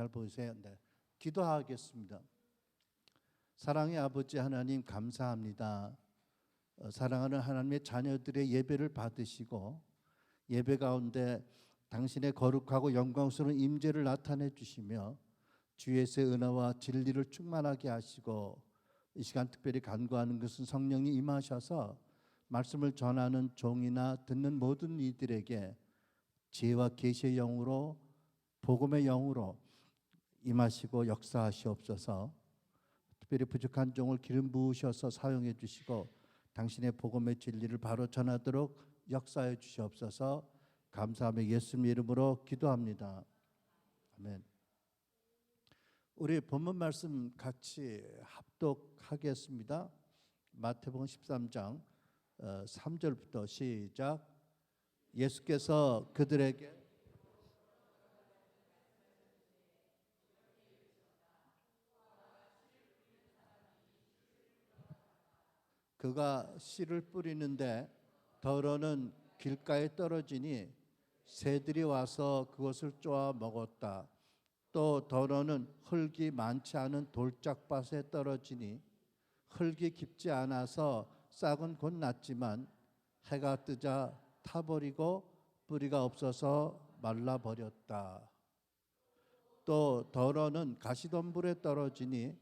잘 보이세요? 네. 기도하겠습니다. 사랑의 아버지 하나님 감사합니다. 사랑하는 하나님의 자녀들의 예배를 받으시고 예배 가운데 당신의 거룩하고 영광스러운 임재를 나타내 주시며 주 예수의 은혜와 진리를 충만하게 하시고 이 시간 특별히 간구하는 것은 성령님 임하셔서 말씀을 전하는 종이나 듣는 모든 이들에게 지혜와 계시의 영으로 복음의 영으로 임하시고 역사하시옵소서. 특별히 부족한 종을 기름 부으셔서 사용해 주시고 당신의 복음의 진리를 바로 전하도록 역사해 주시옵소서. 감사하며 예수님 이름으로 기도합니다. 아멘. 우리 본문 말씀 같이 합독하겠습니다. 마태복음 13장 3절부터 시작. 예수께서 그들에게 그가 씨를 뿌리는데 더러는 길가에 떨어지니 새들이 와서 그것을 쪼아 먹었다. 또 더러는 흙이 많지 않은 돌짝밭에 떨어지니 흙이 깊지 않아서 싹은 곧 났지만 해가 뜨자 타버리고 뿌리가 없어서 말라버렸다. 또 더러는 가시덤불에 떨어지니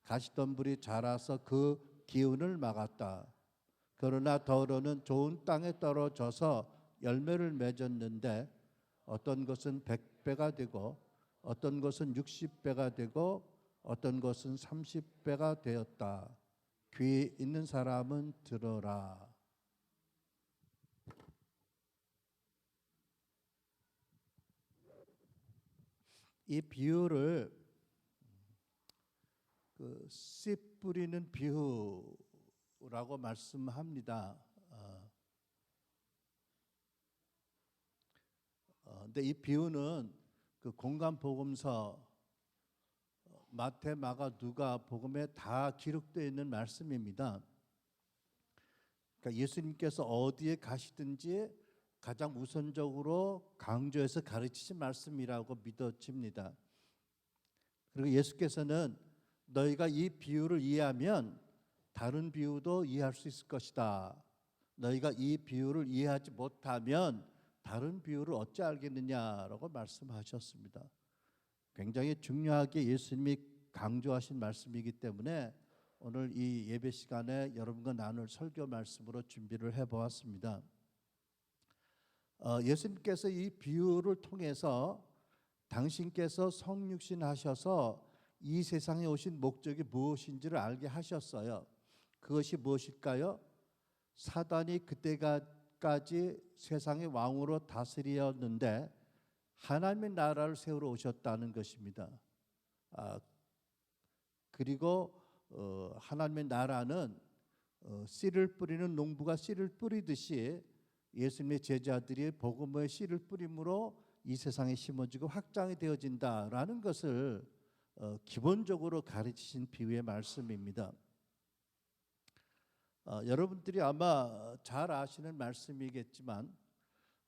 가시덤불이 자라서 그 기운을 막았다. 그러나 더러는 좋은 땅에 떨어져서 열매를 맺었는데 어떤 것은 100배가 되고 어떤 것은 60배가 되고 어떤 것은 30배가 되었다. 귀 있는 사람은 들어라. 이 비유를 씨 뿌리는 비유라고 말씀합니다. 근데 이 비유는 그 공간 복음서 마태, 마가, 누가 복음에 다 기록되어 있는 말씀입니다. 그러니까 예수님께서 어디에 가시든지 가장 우선적으로 강조해서 가르치신 말씀이라고 믿어집니다. 그리고 예수께서는 너희가 이 비유를 이해하면 다른 비유도 이해할 수 있을 것이다. 너희가 이 비유를 이해하지 못하면 다른 비유를 어찌 알겠느냐라고 말씀하셨습니다. 굉장히 중요하게 예수님이 강조하신 말씀이기 때문에 오늘 이 예배 시간에 여러분과 나눌 설교 말씀으로 준비를 해보았습니다. 예수님께서 이 비유를 통해서 당신께서 성육신 하셔서 이 세상에 오신 목적이 무엇인지를 알게 하셨어요. 그것이 무엇일까요? 사단이 그때까지 세상의 왕으로 다스리었는데 하나님의 나라를 세우러 오셨다는 것입니다. 그리고 하나님의 나라는 씨를 뿌리는 농부가 씨를 뿌리듯이 예수님의 제자들이 복음의 씨를 뿌림으로 이 세상에 심어지고 확장이 되어진다라는 것을 기본적으로 가르치신 비유의 말씀입니다. 여러분들이 아마 잘 아시는 말씀이겠지만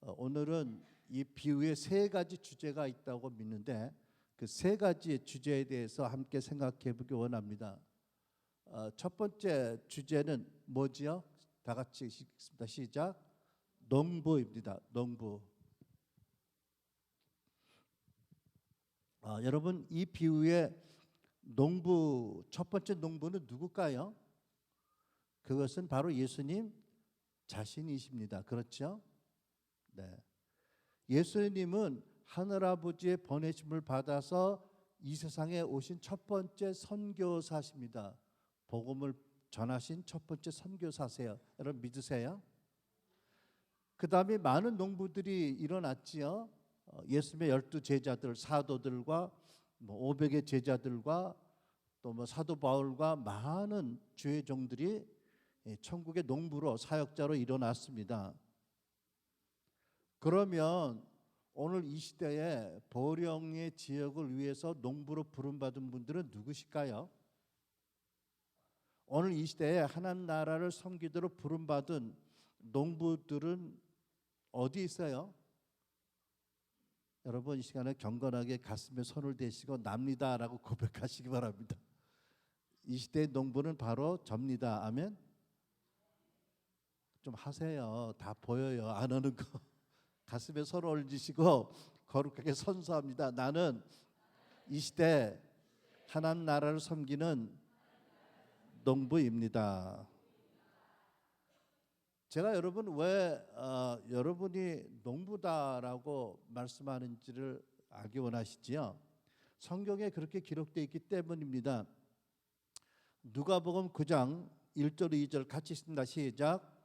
오늘은 이 비유에 세 가지 주제가 있다고 믿는데 그 세 가지의 주제에 대해서 함께 생각해 보기 원합니다. 첫 번째 주제는 뭐지요? 다 같이 읽겠습니다. 시작. 농부입니다. 농부. 여러분 이 비유의 농부 첫 번째 농부는 누굴까요? 그것은 바로 예수님 자신이십니다. 그렇죠? 네. 예수님은 하늘아버지의 보내심을 받아서 이 세상에 오신 첫 번째 선교사십니다. 복음을 전하신 첫 번째 선교사세요. 여러분 믿으세요? 그 다음에 많은 농부들이 일어났지요. 예수님의 12 제자들, 사도들과 500의 제자들과 또 사도 바울과 많은 주의 종들이 천국의 농부로 사역자로 일어났습니다. 그러면 오늘 이 시대에 보령의 지역을 위해서 농부로 부름받은 분들은 누구실까요? 오늘 이 시대에 하나님 나라를 섬기도록 부름받은 농부들은 어디 있어요? 여러분 이 시간에 경건하게 가슴에 손을 대시고 납니다라고 고백하시기 바랍니다. 이 시대의 농부는 바로 접니다. 아멘. 좀 하세요. 다 보여요. 안 하는 거. 가슴에 손을 얹으시고 거룩하게 선서합니다. 나는 이 시대 하나님 나라를 섬기는 농부입니다. 제가 여러분 왜 여러분이 농부다라고 말씀하는지를 알기 원하시지요? 성경에 그렇게 기록되어 있기 때문입니다. 누가복음 9장 1절 2절 같이 읽습니다. 시작.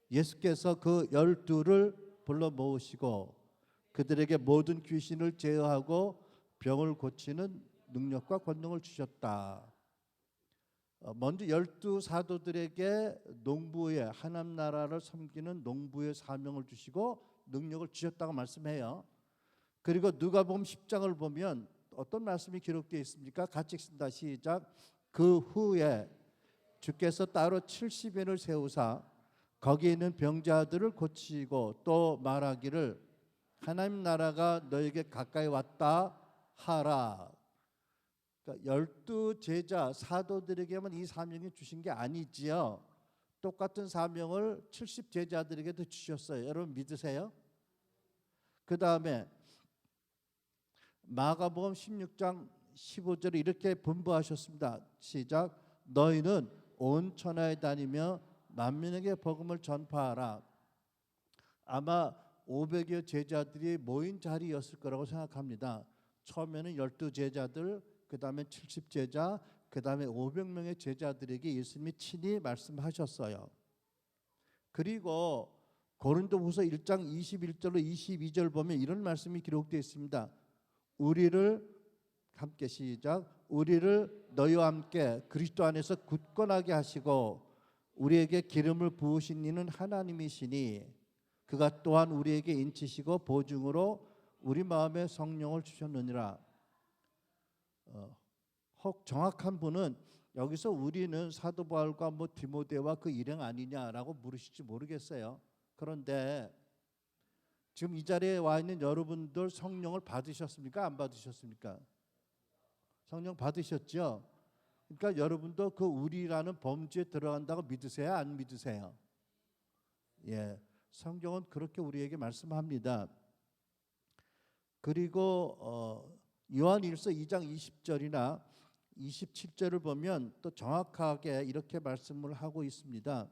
예수께서 그 12를 불러 모으시고 그들에게 모든 귀신을 제어하고 병을 고치는 능력과 권능을 주셨다. 먼저 12 사도들에게 농부의 하나님 나라를 섬기는 농부의 사명을 주시고 능력을 주셨다고 말씀해요. 그리고 누가복음 10장을 보면 어떤 말씀이 기록되어 있습니까? 같이 읽습니다. 시작. 그 후에 주께서 따로 70인을 세우사 거기에 있는 병자들을 고치고 또 말하기를 하나님 나라가 너에게 가까이 왔다 하라. 그러니까 12 제자 사도들에게만 이 사명이 주신 게 아니지요. 똑같은 사명을 70 제자들에게도 주셨어요. 여러분 믿으세요? 그 다음에 마가복음 16장 15절에 이렇게 분부하셨습니다. 시작. 너희는 온 천하에 다니며 만민에게 복음을 전파하라. 아마 500여 제자들이 모인 자리였을 거라고 생각합니다. 처음에는 12 제자들, 그 다음에 70 제자, 그 다음에 500명의 제자들에게 예수님이 친히 말씀하셨어요. 그리고 고린도후서 1장 21절로 22절 보면 이런 말씀이 기록되어 있습니다. 우리를 함께 시작. 우리를 너희와 함께 그리스도 안에서 굳건하게 하시고 우리에게 기름을 부으신 이는 하나님이시니 그가 또한 우리에게 인치시고 보증으로 우리 마음에 성령을 주셨느니라. 혹 정확한 분은 여기서 우리는 사도 바울과 디모데와 그 일행 아니냐라고 물으실지 모르겠어요. 그런데 지금 이 자리에 와 있는 여러분들 성령을 받으셨습니까? 안 받으셨습니까? 성령 받으셨죠? 그러니까 여러분도 그 우리라는 범주에 들어간다고 믿으세요? 안 믿으세요? 예, 성경은 그렇게 우리에게 말씀합니다. 그리고 요한일서 2장 20절이나 27절을 보면 또 정확하게 이렇게 말씀을 하고 있습니다.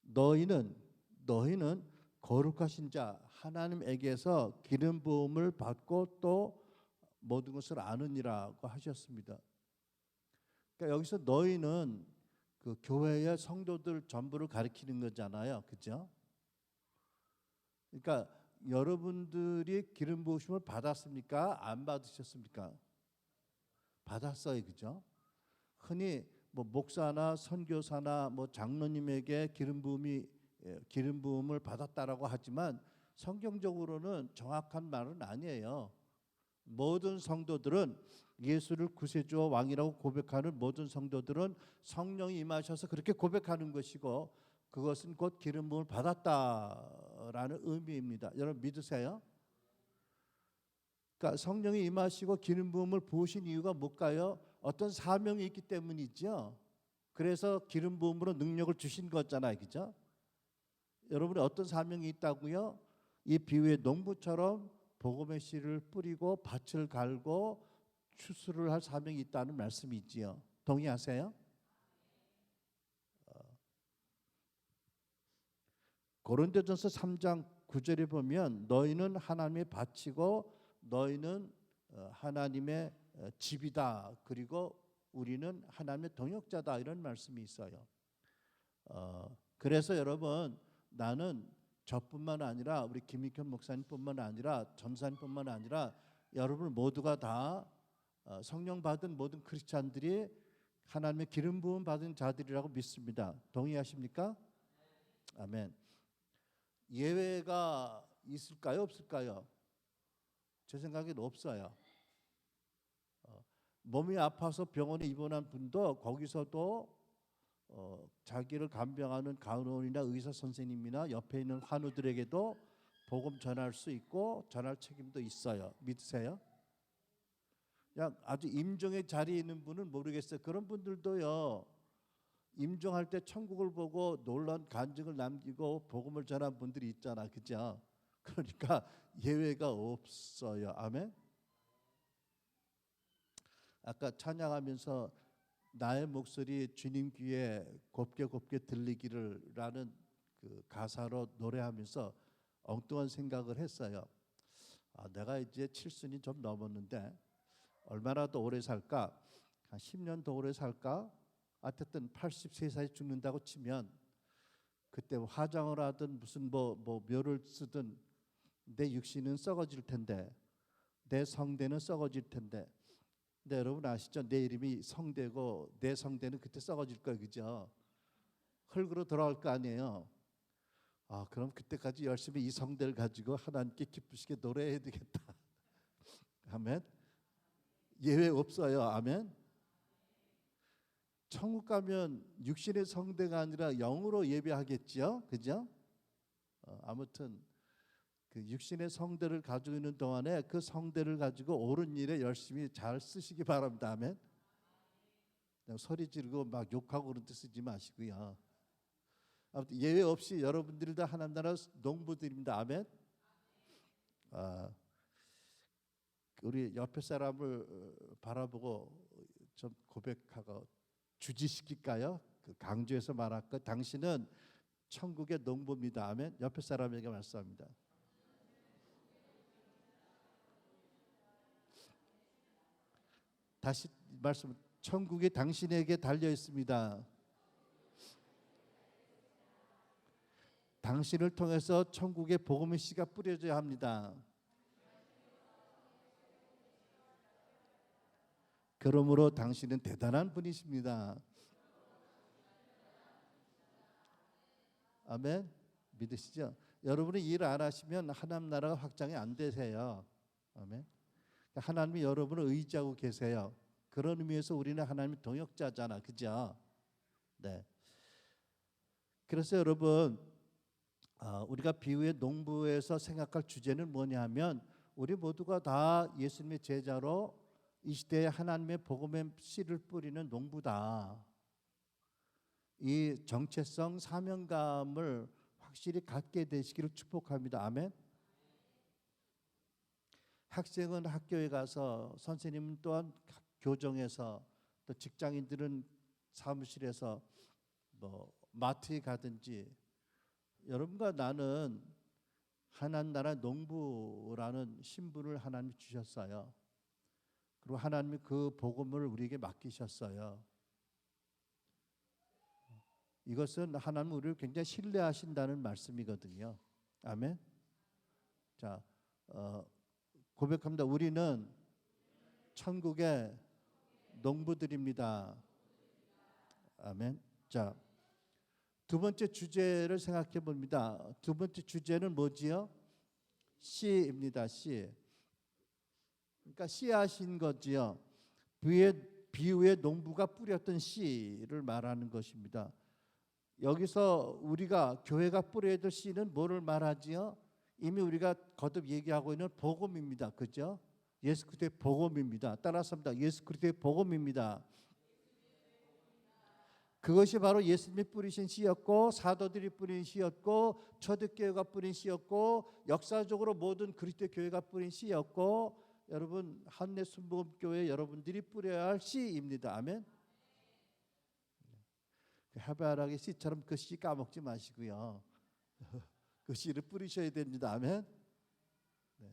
너희는 거룩하신 자 하나님에게서 기름 부음을 받고 또 모든 것을 아느니라고 하셨습니다. 그러니까 여기서 너희는 그 교회의 성도들 전부를 가리키는 거잖아요, 그렇죠? 그러니까 여러분들이 기름 부으심을 받았습니까? 안 받으셨습니까? 받았어요, 그렇죠? 흔히 목사나 선교사나 장로님에게 기름 부음을 받았다라고 하지만 성경적으로는 정확한 말은 아니에요. 모든 성도들은 예수를 구세주와 왕이라고 고백하는 모든 성도들은 성령이 임하셔서 그렇게 고백하는 것이고 그것은 곧 기름 부음을 받았다라는 의미입니다. 여러분 믿으세요? 그러니까 성령이 임하시고 기름 부음을 부으신 이유가 뭘까요? 어떤 사명이 있기 때문이죠. 그래서 기름 부음으로 능력을 주신 거잖아요, 그죠? 여러분이 어떤 사명이 있다고요? 이 비유의 농부처럼 복음의 씨를 뿌리고 밭을 갈고 추수를 할 사명이 있다는 말씀이지요. 동의하세요? 고린도전서 3장 9절에 보면 너희는 하나님의 밭이고 너희는 하나님의 집이다. 그리고 우리는 하나님의 동역자다. 이런 말씀이 있어요. 그래서 여러분 나는 저뿐만 아니라 우리 김익현 목사님뿐만 아니라 전사님뿐만 아니라 여러분 모두가 다 성령 받은 모든 크리스찬들이 하나님의 기름 부음 받은 자들이라고 믿습니다. 동의하십니까? 아멘. 예외가 있을까요? 없을까요? 제 생각에는 없어요. 몸이 아파서 병원에 입원한 분도 거기서도 자기를 간병하는 간호원이나 의사 선생님이나 옆에 있는 환우들에게도 복음 전할 수 있고 전할 책임도 있어요. 믿으세요? 그냥 아주 임종의 자리에 있는 분은 모르겠어요. 그런 분들도요. 임종할 때 천국을 보고 놀라운 간증을 남기고 복음을 전한 분들이 있잖아. 그죠? 그러니까 예외가 없어요. 아멘. 아까 찬양하면서 나의 목소리 주님 귀에 곱게 곱게 들리기를라는 그 가사로 노래하면서 엉뚱한 생각을 했어요. 내가 이제 7순이 좀 넘었는데 얼마나 더 오래 살까? 한 10년 더 오래 살까? 어쨌든 83살에 죽는다고 치면 그때 화장을 하든 무슨 뭐 묘를 쓰든 내 육신은 썩어질 텐데 내 성대는 썩어질 텐데. 근데 여러분 아시죠? 내 이름이 성대고 내 성대는 그때 썩어질 거예요. 그죠? 흙으로 돌아올 거 아니에요. 그럼 그때까지 열심히 이 성대를 가지고 하나님께 기쁘시게 노래해야 되겠다. 아멘. 예외 없어요. 아멘. 천국 가면 육신의 성대가 아니라 영으로 예배하겠죠. 그죠? 아무튼 그 육신의 성대를 가지고 있는 동안에 그 성대를 가지고 옳은 일에 열심히 잘 쓰시기 바랍니다. 아멘. 그냥 소리 지르고 막 욕하고 그런 데 쓰지 마시고요. 아무튼 예외 없이 여러분들이 다 하나님 나라 농부들입니다. 아멘. 우리 옆에 사람을 바라보고 좀 고백하고 주지시킬까요? 그 강조해서 말할 것. 당신은 천국의 농부입니다. 아멘. 옆에 사람에게 말씀합니다. 다시 말씀. 천국이 당신에게 달려 있습니다. 당신을 통해서 천국의 복음의 씨가 뿌려져야 합니다. 그러므로 당신은 대단한 분이십니다. 아멘. 믿으시죠? 여러분이 일 안 하시면 하나님 나라가 확장이 안 되세요. 아멘. 하나님이 여러분을 의지하고 계세요. 그런 의미에서 우리는 하나님의 동역자잖아. 그죠? 네. 그래서 여러분 우리가 비유의 농부에서 생각할 주제는 뭐냐 하면 우리 모두가 다 예수님의 제자로 이 시대에 하나님의 복음의 씨를 뿌리는 농부다. 이 정체성 사명감을 확실히 갖게 되시기를 축복합니다. 아멘. 학생은 학교에 가서 선생님은 또한 교정에서 또 직장인들은 사무실에서 뭐 마트에 가든지 여러분과 나는 하나님 나라 농부라는 신분을 하나님이 주셨어요. 그리고 하나님이 그 복음을 우리에게 맡기셨어요. 이것은 하나님 우리를 굉장히 신뢰하신다는 말씀이거든요. 아멘. 자, 고백합니다. 우리는 천국의 농부들입니다. 아멘. 자, 두 번째 주제를 생각해 봅니다. 두 번째 주제는 뭐지요? 씨입니다. 씨. 그러니까 씨하신 거지요. 비유의 농부가 뿌렸던 씨를 말하는 것입니다. 여기서 우리가 교회가 뿌려야 될 씨는 뭐를 말하지요? 이미 우리가 거듭 얘기하고 있는 복음입니다. 그죠? 예수 그리스도의 복음입니다. 따라서 합니다. 예수 그리스도의 복음입니다. 그것이 바로 예수님이 뿌리신 씨였고 사도들이 뿌린 씨였고 초대교회가 뿌린 씨였고 역사적으로 모든 그리스도의 교회가 뿌린 씨였고 여러분 한내 순복음교회 여러분들이 뿌려야 할 씨입니다. 아멘. 해바라기 씨처럼 그 씨 까먹지 마시고요. 그 씨를 뿌리셔야 됩니다. 아멘. 네.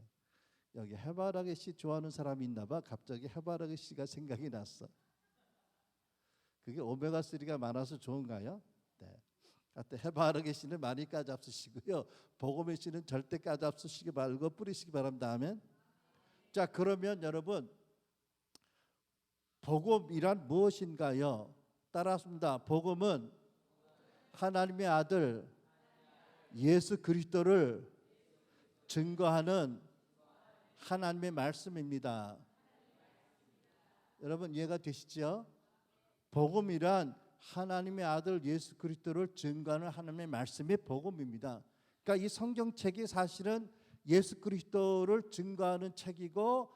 여기 해바라기 씨 좋아하는 사람이 있나 봐. 갑자기 해바라기 씨가 생각이 났어. 그게 오메가3가 많아서 좋은가요? 네. 하여튼 해바라기 씨는 많이 까잡수시고요. 복음의 씨는 절대 까잡수시기 말고 뿌리시기 바랍니다. 아멘. 자, 그러면 여러분 복음이란 무엇인가요? 따라합니다. 복음은 하나님의 아들 예수 그리스도를 증거하는 하나님의 말씀입니다. 여러분 이해가 되시죠? 복음이란 하나님의 아들 예수 그리스도를 증거하는 하나님의 말씀이 복음입니다. 그러니까 이 성경책이 사실은 예수 그리스도를 증거하는 책이고,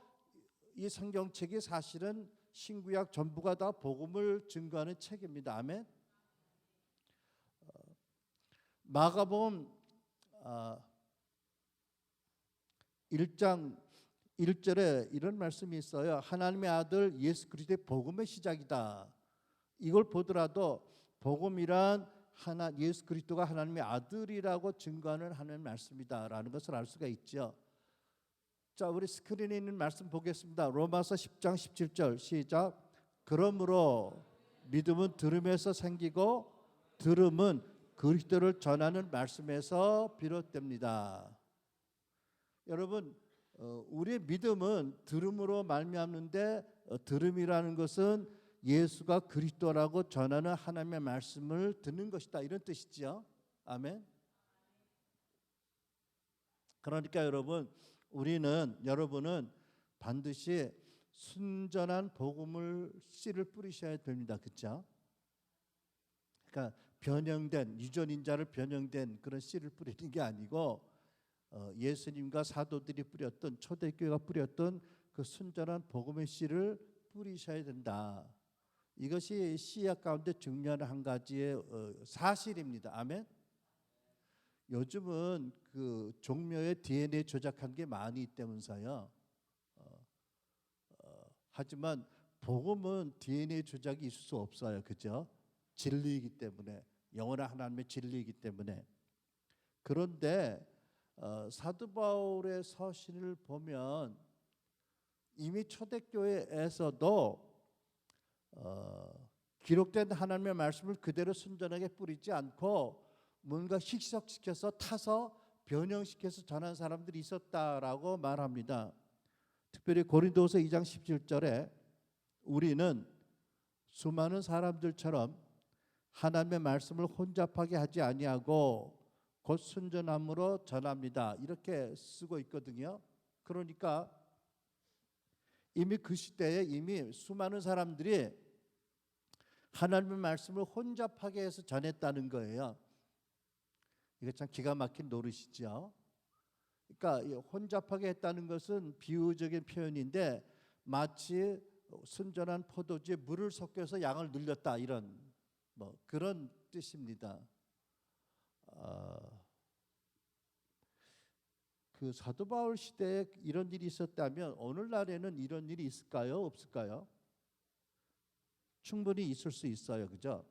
이 성경책이 사실은 신구약 전부가 다 복음을 증거하는 책입니다. 아멘. 마가복음 1장 1절에 이런 말씀이 있어요. 하나님의 아들 예수 그리스도의 복음의 시작이다. 이걸 보더라도 복음이란 예수 그리스도가 하나님의 아들이라고 증거하는 하나님의 말씀이다라는 것을 알 수가 있죠. 자, 우리 스크린에 있는 말씀 보겠습니다. 로마서 10장 17절 시작. 그러므로 믿음은 들음에서 생기고 들음은 그리스도를 전하는 말씀에서 비롯됩니다. 여러분, 우리의 믿음은 들음으로 말미암는데, 들음이라는 것은 예수가 그리스도라고 전하는 하나님의 말씀을 듣는 것이다, 이런 뜻이지요. 아멘. 그러니까 여러분은 반드시 순전한 복음을 씨를 뿌리셔야 됩니다. 그렇죠? 그러니까 변형된, 유전인자를 변형된 그런 씨를 뿌리는 게 아니고, 예수님과 사도들이 뿌렸던, 초대교회가 뿌렸던 그 순전한 복음의 씨를 뿌리셔야 된다. 이것이 씨앗 가운데 중요한 한 가지의 사실입니다. 아멘. 요즘은 그 종묘에 DNA 조작한 게 많이 있다면서요. 하지만 복음은 DNA 조작이 있을 수 없어요. 그죠? 진리이기 때문에, 영원한 하나님의 진리이기 때문에. 그런데 사도 바울의 서신을 보면 이미 초대교회에서도 기록된 하나님의 말씀을 그대로 순전하게 뿌리지 않고 뭔가 희석시켜서 타서 변형시켜서 전한 사람들이 있었다라고 말합니다. 특별히 고린도서 2장 17절에 우리는 수많은 사람들처럼 하나님의 말씀을 혼잡하게 하지 아니하고 곧 순전함으로 전합니다, 이렇게 쓰고 있거든요. 그러니까 이미 그 시대에 이미 수많은 사람들이 하나님의 말씀을 혼잡하게 해서 전했다는 거예요. 이거 참 기가 막힌 노릇이죠. 그러니까 혼잡하게 했다는 것은 비유적인 표현인데, 마치 순전한 포도주에 물을 섞여서 양을 늘렸다, 이런 그런 뜻입니다. 그 사도 바울 시대에 이런 일이 있었다면 오늘날에는 이런 일이 있을까요? 없을까요? 충분히 있을 수 있어요. 그죠?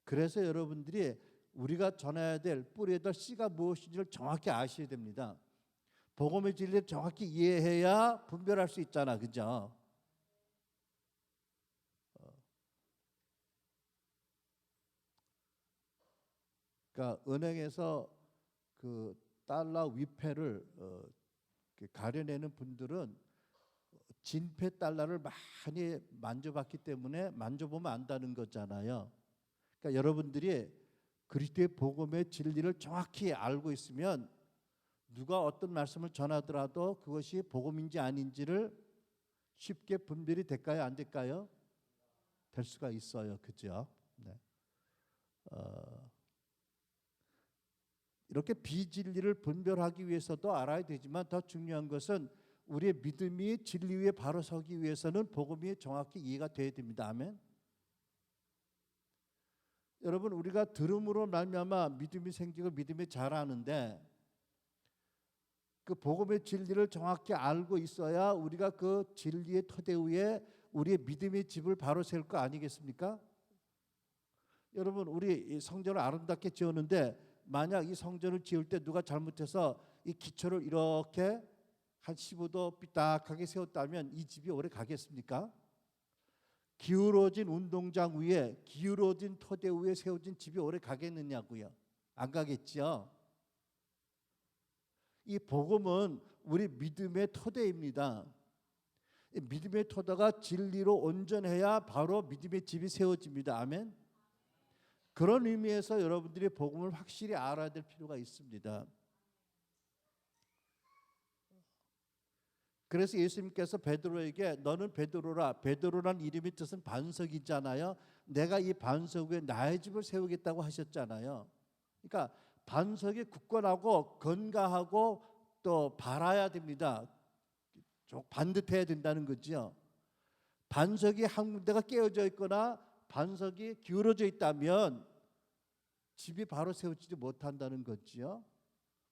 그래서 여러분들이 우리가 전해야 될, 뿌려야 될 씨가 무엇인지를 정확히 아셔야 됩니다. 복음의 진리를 정확히 이해해야 분별할 수 있잖아. 그죠? 그러니까 은행에서 그 달러 위패를 가려내는 분들은 진패 달러를 많이 만져봤기 때문에 만져보면 안다는 거잖아요. 그러니까 여러분들이 그리스도의 복음의 진리를 정확히 알고 있으면 누가 어떤 말씀을 전하더라도 그것이 복음인지 아닌지를 쉽게 분별이 될까요? 안 될까요? 될 수가 있어요. 그죠? 네. 이렇게 비진리를 분별하기 위해서도 알아야 되지만, 더 중요한 것은 우리의 믿음이 진리 위에 바로 서기 위해서는 복음이 정확히 이해가 돼야 됩니다. 아멘. 여러분, 우리가 들음으로 말미암아 믿음이 생기고 믿음이 자라는데, 그 복음의 진리를 정확히 알고 있어야 우리가 그 진리의 토대 위에 우리의 믿음의 집을 바로 세울 거 아니겠습니까? 여러분, 우리 성전을 아름답게 지었는데 만약 이 성전을 지을 때 누가 잘못해서 이 기초를 이렇게 한 15도 삐딱하게 세웠다면 이 집이 오래 가겠습니까? 기울어진 운동장 위에, 기울어진 토대 위에 세워진 집이 오래 가겠느냐고요? 안 가겠죠. 이 복음은 우리 믿음의 토대입니다. 믿음의 토대가 진리로 온전해야 바로 믿음의 집이 세워집니다. 아멘. 그런 의미에서 여러분들이 복음을 확실히 알아야 될 필요가 있습니다. 그래서 예수님께서 베드로에게 너는 베드로라, 베드로란 이름의 뜻은 반석이잖아요. 내가 이 반석 위에 나의 집을 세우겠다고 하셨잖아요. 그러니까 반석이 굳건하고 건강하고 또 발아야 됩니다. 좀 반듯해야 된다는 거죠. 반석이 한 군데가 깨어져 있거나 반석이 기울어져 있다면 집이 바로 세워지지 못한다는 거지요.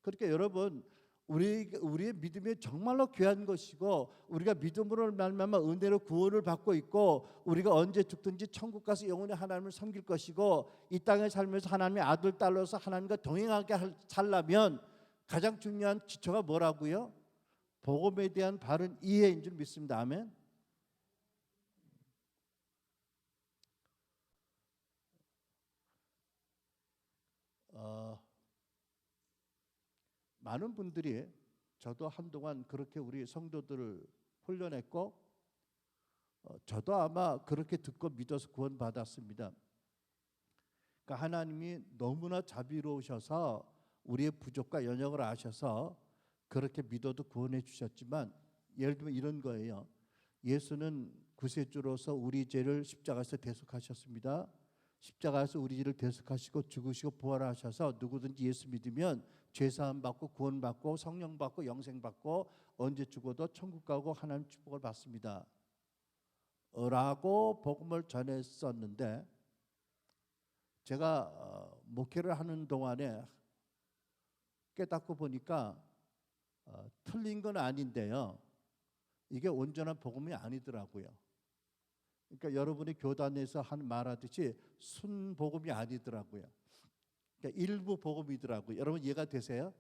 그러니까 여러분, 우리의 믿음이 정말로 귀한 것이고 우리가 믿음으로 말미암아 은혜로 구원을 받고 있고 우리가 언제 죽든지 천국 가서 영원히 하나님을 섬길 것이고 이 땅에 살면서 하나님의 아들 딸로서 하나님과 동행하게 살려면 가장 중요한 기초가 뭐라고요? 복음에 대한 바른 이해인 줄 믿습니다. 아멘. 많은 분들이 저도 한동안 그렇게 우리 성도들을 훈련했고 저도 아마 그렇게 듣고 믿어서 구원받았습니다. 그러니까 하나님이 너무나 자비로우셔서 우리의 부족과 연약을 아셔서 그렇게 믿어도 구원해 주셨지만 예를 들면 이런 거예요. 예수는 구세주로서 우리 죄를 십자가에서 대속하셨습니다. 십자가에서 우리 죄를 대속하시고 죽으시고 부활하셔서 누구든지 예수 믿으면 죄사함 받고 구원 받고 성령 받고 영생 받고 언제 죽어도 천국 가고 하나님 축복을 받습니다. 라고 복음을 전했었는데 제가 목회를 하는 동안에 깨닫고 보니까 틀린 건 아닌데요. 이게 온전한 복음이 아니더라고요. 그러니까 여러분이 교단에서 말하듯이 순복음이 아니더라고요. 그러니까 일부 복음이더라고요. 여러분 이해가 되세요?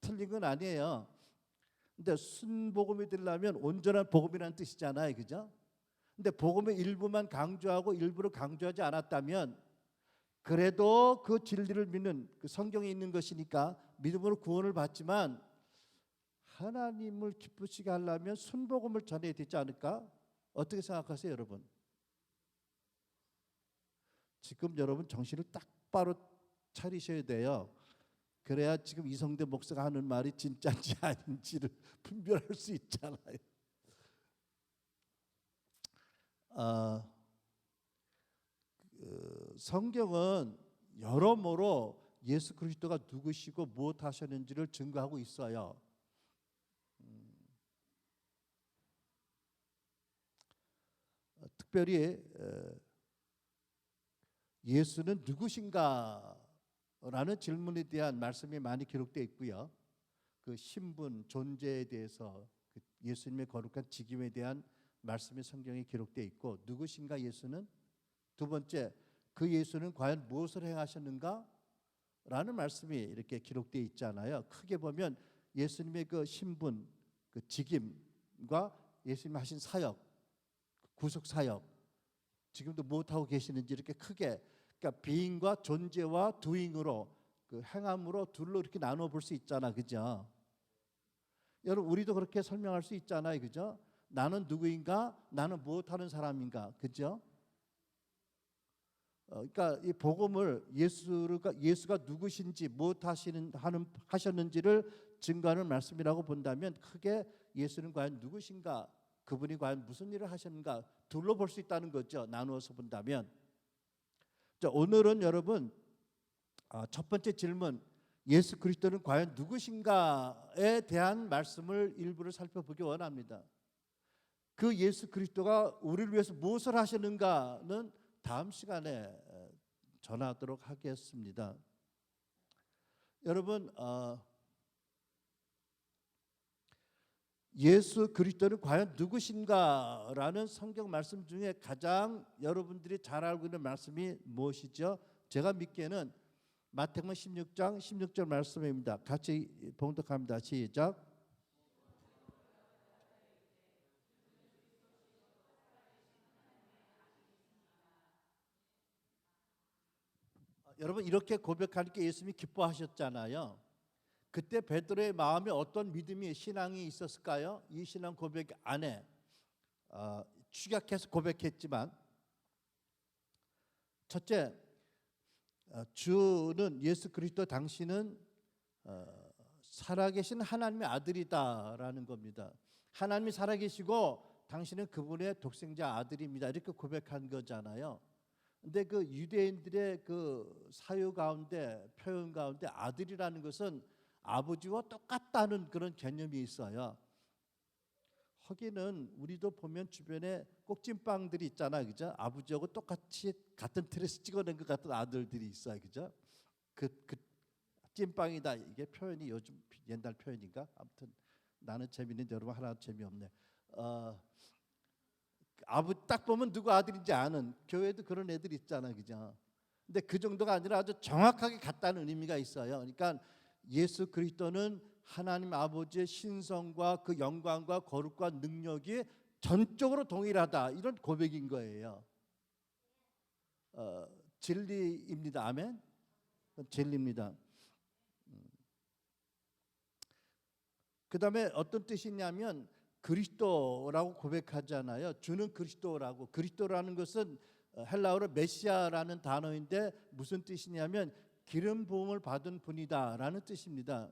틀린 건 아니에요. 근데 순복음이 되려면 온전한 복음이라는 뜻이잖아요. 그죠? 근데 복음의 일부만 강조하고 일부를 강조하지 않았다면 그래도 그 진리를 믿는 그 성경에 있는 것이니까 믿음으로 구원을 받지만 하나님을 기쁘시게 하려면 순복음을 전해야 되지 않을까? 어떻게 생각하세요, 여러분? 지금 여러분 정신을 똑바로 차리셔야 돼요. 그래야 지금 이성대 목사가 하는 말이 진짜인지 아닌지를 분별할 수 있잖아요. 성경은 여러모로 예수 그리스도가 누구시고 무엇 하셨는지를 증거하고 있어요. 특별히 예수는 누구신가? 라는 질문에 대한 말씀이 많이 기록되어 있고요. 그 신분, 존재에 대해서 예수님의 거룩한 직임에 대한 말씀이 성경에 기록되어 있고 누구신가 예수는? 두 번째, 그 예수는 과연 무엇을 행하셨는가? 라는 말씀이 이렇게 기록되어 있잖아요. 크게 보면 예수님의 그 신분, 그 직임과 예수님이 하신 사역, 구속 사역, 지금도 무엇하고 계시는지 이렇게 크게 그러니까 being과 존재와 doing으로 그 행함으로 둘로 이렇게 나눠 볼 수 있잖아, 그죠? 여러분 우리도 그렇게 설명할 수 있잖아요, 그죠? 나는 누구인가? 나는 무엇하는 사람인가, 그죠? 그러니까 이 복음을 예수가 누구신지 무엇 하셨는지를 증거하는 말씀이라고 본다면 크게 예수는 과연 누구신가? 그분이 과연 무슨 일을 하셨는가? 둘로 볼 수 있다는 거죠. 나누어서 본다면. 자, 오늘은 여러분 첫 번째 질문 예수 그리스도는 과연 누구신가에 대한 말씀을 일부를 살펴보기 원합니다. 그 예수 그리스도가 우리를 위해서 무엇을 하시는가는 다음 시간에 전하도록 하겠습니다. 여러분 예수 그리스도는 과연 누구신가라는 성경 말씀 중에 가장 여러분들이 잘 알고 있는 말씀이 무엇이죠? 제가 믿기에는 마태복음 16장 16절 말씀입니다. 같이 봉독합니다. 시작. 여러분 이렇게 고백하니까 예수님이 기뻐하셨잖아요. 그때 베드로의 마음에 어떤 믿음이 신앙이 있었을까요? 이 신앙 고백 안에 축약해서 고백했지만 첫째, 주는 예수 그리스도 당신은 살아계신 하나님의 아들이다라는 겁니다. 하나님이 살아계시고 당신은 그분의 독생자 아들입니다. 이렇게 고백한 거잖아요. 근데 그 유대인들의 그 사유 가운데, 표현 가운데 아들이라는 것은 아버지와 똑같다는 그런 개념이 있어요. 허기는 우리도 보면 주변에 꼭 찐빵들이 있잖아, 그죠? 아버지하고 똑같이 같은 틀에서 찍어낸 것 같은 아들들이 있어요, 그죠? 그 찐빵이다, 이게 표현이 요즘 옛날 표현인가? 아무튼 나는 재밌는데 여러분 하나도 재미없네. 아버지 딱 보면 누구 아들인지 아는, 교회도 그런 애들 있잖아, 그죠? 근데 그 정도가 아니라 아주 정확하게 같다는 의미가 있어요. 그러니까 예수 그리스도는 하나님 아버지의 신성과 그 영광과 거룩과 능력이 전적으로 동일하다, 이런 고백인 거예요. 진리입니다. 아멘. 진리입니다. 그 다음에 어떤 뜻이냐면 그리스도라고 고백하잖아요. 주는 그리스도라고. 그리스도라는 것은 헬라어로 메시아라는 단어인데 무슨 뜻이냐면 기름 부음을 받은 분이다라는 뜻입니다.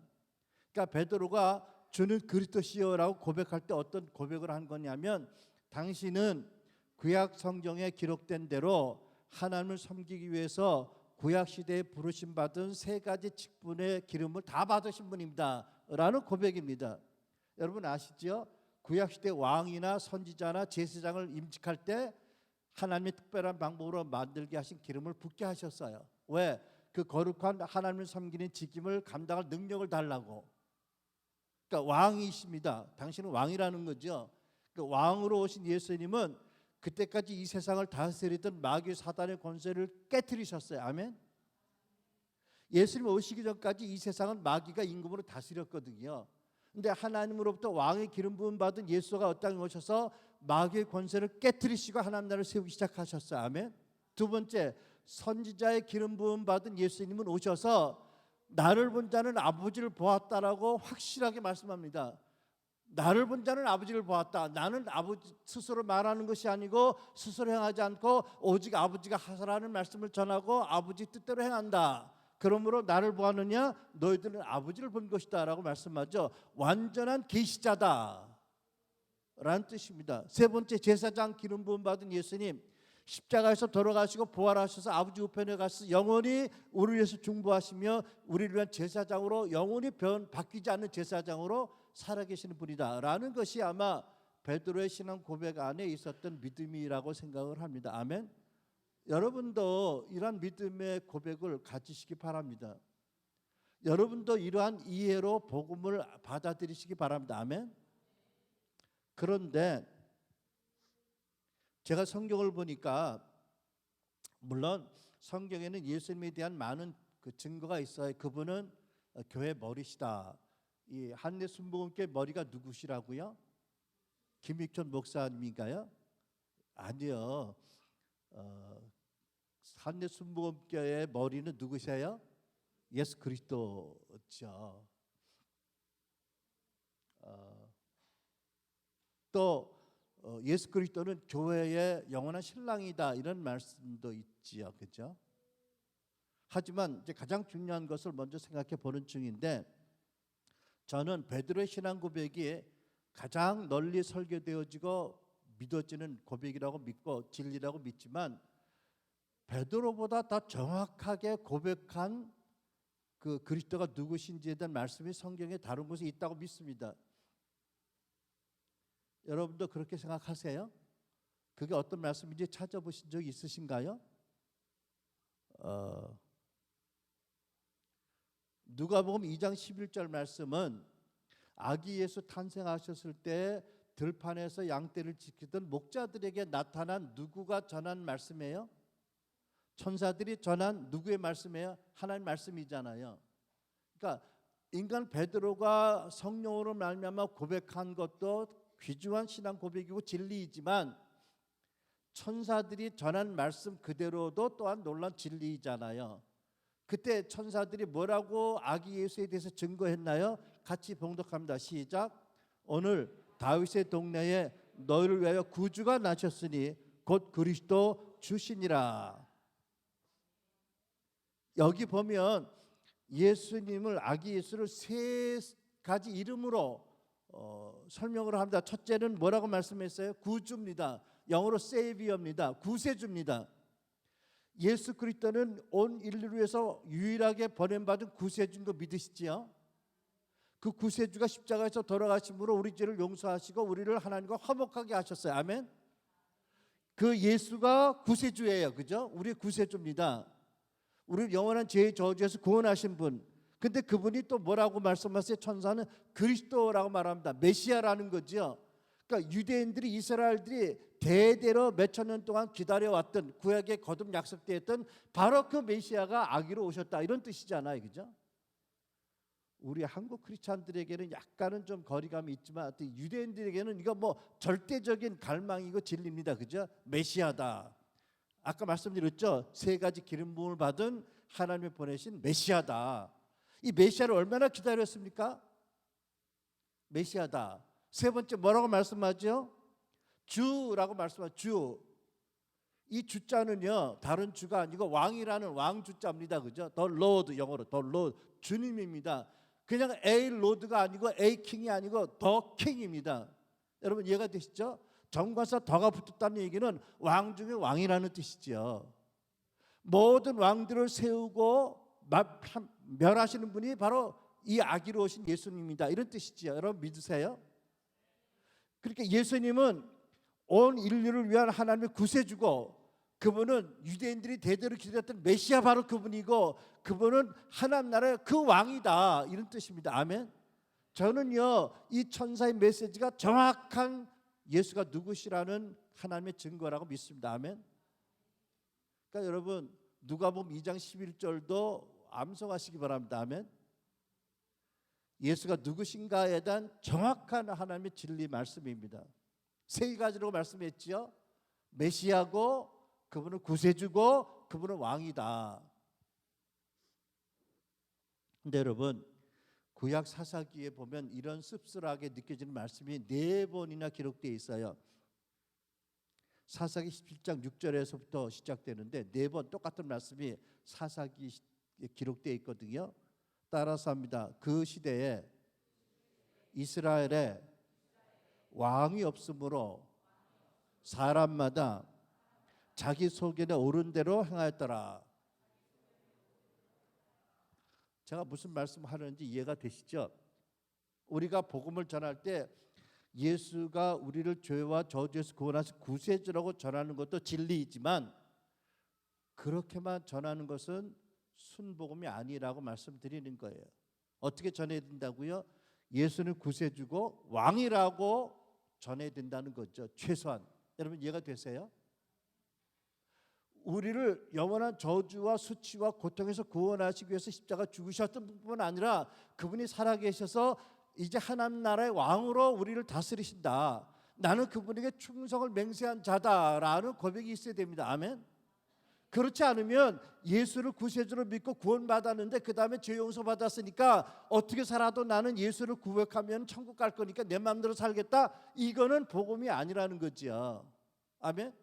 그러니까 베드로가 주는 그리스도시여라고 고백할 때 어떤 고백을 한 거냐면, 당신은 구약 성경에 기록된 대로 하나님을 섬기기 위해서 구약 시대에 부르심 받은 세 가지 직분의 기름을 다 받으신 분입니다 라는 고백입니다. 여러분 아시죠? 구약 시대 왕이나 선지자나 제사장을 임직할 때 하나님의 특별한 방법으로 만들게 하신 기름을 붓게 하셨어요. 왜? 그 거룩한 하나님을 섬기는 직임을 감당할 능력을 달라고. 그러니까 왕이십니다. 당신은 왕이라는 거죠. 그 왕으로 오신 예수님은 그때까지 이 세상을 다스리던 마귀 사단의 권세를 깨트리셨어요. 아멘. 예수님 오시기 전까지 이 세상은 마귀가 임금으로 다스렸거든요. 근데 하나님으로부터 왕의 기름 부음 받은 예수가 이 땅에 오셔서 마귀의 권세를 깨트리시고 하나님 나라를 세우기 시작하셨어요. 아멘. 두 번째, 선지자의 기름 부음 받은 예수님은 오셔서 나를 본 자는 아버지를 보았다라고 확실하게 말씀합니다. 나를 본 자는 아버지를 보았다. 나는 아버지 스스로 말하는 것이 아니고 스스로 행하지 않고 오직 아버지가 하라는 말씀을 전하고 아버지 뜻대로 행한다. 그러므로 나를 보았느냐? 너희들은 아버지를 본 것이다 라고 말씀하죠. 완전한 계시자다 라는 뜻입니다. 세 번째, 제사장 기름 부음 받은 예수님, 십자가에서 돌아가시고 부활하셔서 아버지 우편에 가서 영원히 우리를 위해서 중보하시며 우리를 위한 제사장으로, 영원히 바뀌지 않는 제사장으로 살아계시는 분이다 라는 것이 아마 베드로의 신앙 고백 안에 있었던 믿음이라고 생각을 합니다. 아멘. 여러분도 이러한 믿음의 고백을 가지시기 바랍니다. 여러분도 이러한 이해로 복음을 받아들이시기 바랍니다. 아멘. 그런데 제가 성경을 보니까, 물론 성경에는 예수님에 대한 많은 그 증거가 있어요. 그분은 교회 머리시다. 이 한내 순복음교회 머리가 누구시라고요? 김익천 목사님인가요? 아니요. 한내 순복음교회의 머리는 누구세요? 예수 그리스도죠. 또 예수 그리스도는 교회의 영원한 신랑이다, 이런 말씀도 있지요, 그렇죠? 하지만 이제 가장 중요한 것을 먼저 생각해 보는 중인데, 저는 베드로의 신앙 고백이 가장 널리 설교되어지고 믿어지는 고백이라고 믿고 진리라고 믿지만, 베드로보다 더 정확하게 고백한 그 그리스도가 누구신지에 대한 말씀이 성경에 다른 곳에 있다고 믿습니다. 여러분도 그렇게 생각하세요? 그게 어떤 말씀인지 찾아보신 적 있으신가요? 누가복음 2장 11절 말씀은 아기 예수 탄생하셨을 때 들판에서 양떼를 지키던 목자들에게 나타난 누구가 전한 말씀이에요? 천사들이 전한 누구의 말씀이에요? 하나님 말씀이잖아요. 그러니까 인간 베드로가 성령으로 말미암아 고백한 것도 귀중한 신앙 고백이고 진리이지만, 천사들이 전한 말씀 그대로도 또한 놀라운 진리이잖아요. 그때 천사들이 뭐라고 아기 예수에 대해서 증거했나요? 같이 봉독합니다. 시작. 오늘 다윗의 동네에 너희를 위하여 구주가 나셨으니 곧 그리스도 주시니라. 여기 보면 예수님을, 아기 예수를 세 가지 이름으로 설명을 합니다. 첫째는 뭐라고 말씀했어요? 구주입니다. 영어로 세이비어입니다. 구세주입니다. 예수 그리스도는 온 인류를 위해서 유일하게 보냄받은 구세주인 거 믿으시지요? 그 구세주가 십자가에서 돌아가심으로 우리 죄를 용서하시고 우리를 하나님과 화목하게 하셨어요. 아멘. 그 예수가 구세주예요. 그죠? 우리의 구세주입니다. 우리를 영원한 죄의 저주에서 구원하신 분. 근데 그분이 또 뭐라고 말씀하세요? 천사는 그리스도라고 말합니다. 메시아라는 거죠. 그러니까 유대인들이, 이스라엘들이 대대로 몇천 년 동안 기다려왔던, 구약에 거듭 약속되었던 바로 그 메시아가 아기로 오셨다, 이런 뜻이잖아요. 그죠? 우리 한국 크리스찬들에게는 약간은 좀 거리감이 있지만 유대인들에게는 이거 뭐 절대적인 갈망이고 진리입니다. 그죠? 메시아다. 아까 말씀드렸죠? 세 가지 기름 부음을 받은 하나님이 보내신 메시아다. 이 메시아를 얼마나 기다렸습니까? 메시아다. 세 번째 뭐라고 말씀하죠? 주라고 말씀하죠. 주. 이 주자는요, 다른 주가 아니고 왕이라는 왕 주자입니다. 그죠? The Lord, 영어로 The Lord, 주님입니다. 그냥 A Lord가 아니고 A King이 아니고 The King입니다. 여러분 이해가 되시죠? 정관사 더가 붙었다는 얘기는 왕 중에 왕이라는 뜻이죠. 모든 왕들을 세우고 멸하시는 분이 바로 이 아기로 오신 예수님입니다. 이런 뜻이지요. 여러분 믿으세요? 그러니까 예수님은 온 인류를 위한 하나님의 구세주고, 그분은 유대인들이 대대로 기다렸던 메시아, 바로 그분이고, 그분은 하나님 나라의 그 왕이다, 이런 뜻입니다. 아멘. 저는요, 이 천사의 메시지가 정확한 예수가 누구시라는 하나님의 증거라고 믿습니다. 아멘. 그러니까 여러분 누가복음 2장 11절도 암송하시기 바랍니다. 아멘. 예수가 누구신가에 대한 정확한 하나님의 진리 말씀입니다. 세 가지로 말씀했지요. 메시아고, 그분은 구세주고, 그분은 왕이다. 근데 여러분 구약 사사기에 보면 이런 씁쓸하게 느껴지는 말씀이 4번이나 기록되어 있어요. 사사기 17장 6절에서부터 시작되는데 4번 똑같은 말씀이 사사기에 기록되어 있거든요. 따라서 합니다. 그 시대에 이스라엘에 왕이 없으므로 사람마다 자기 속에 오른 대로 행하였더라. 제가 무슨 말씀을 하는지 이해가 되시죠? 우리가 복음을 전할 때 예수가 우리를 죄와 저주에서 구원하신 구세주라고 전하는 것도 진리이지만, 그렇게만 전하는 것은 순복음이 아니라고 말씀드리는 거예요. 어떻게 전해야 된다고요? 예수는 구세주고 왕이라고 전해야 된다는 거죠. 최소한. 여러분 이해가 되세요? 우리를 영원한 저주와 수치와 고통에서 구원하시기 위해서 십자가 죽으셨던 뿐만 아니라 그분이 살아계셔서 이제 하나님 나라의 왕으로 우리를 다스리신다. 나는 그분에게 충성을 맹세한 자다라는 고백이 있어야 됩니다. 아멘. 그렇지 않으면 예수를 구세주로 믿고 구원받았는데 그 다음에 죄 용서 받았으니까 어떻게 살아도 나는 예수를 구백하면 천국 갈 거니까 내 마음대로 살겠다. 이거는 복음이 아니라는 거지요. 아멘.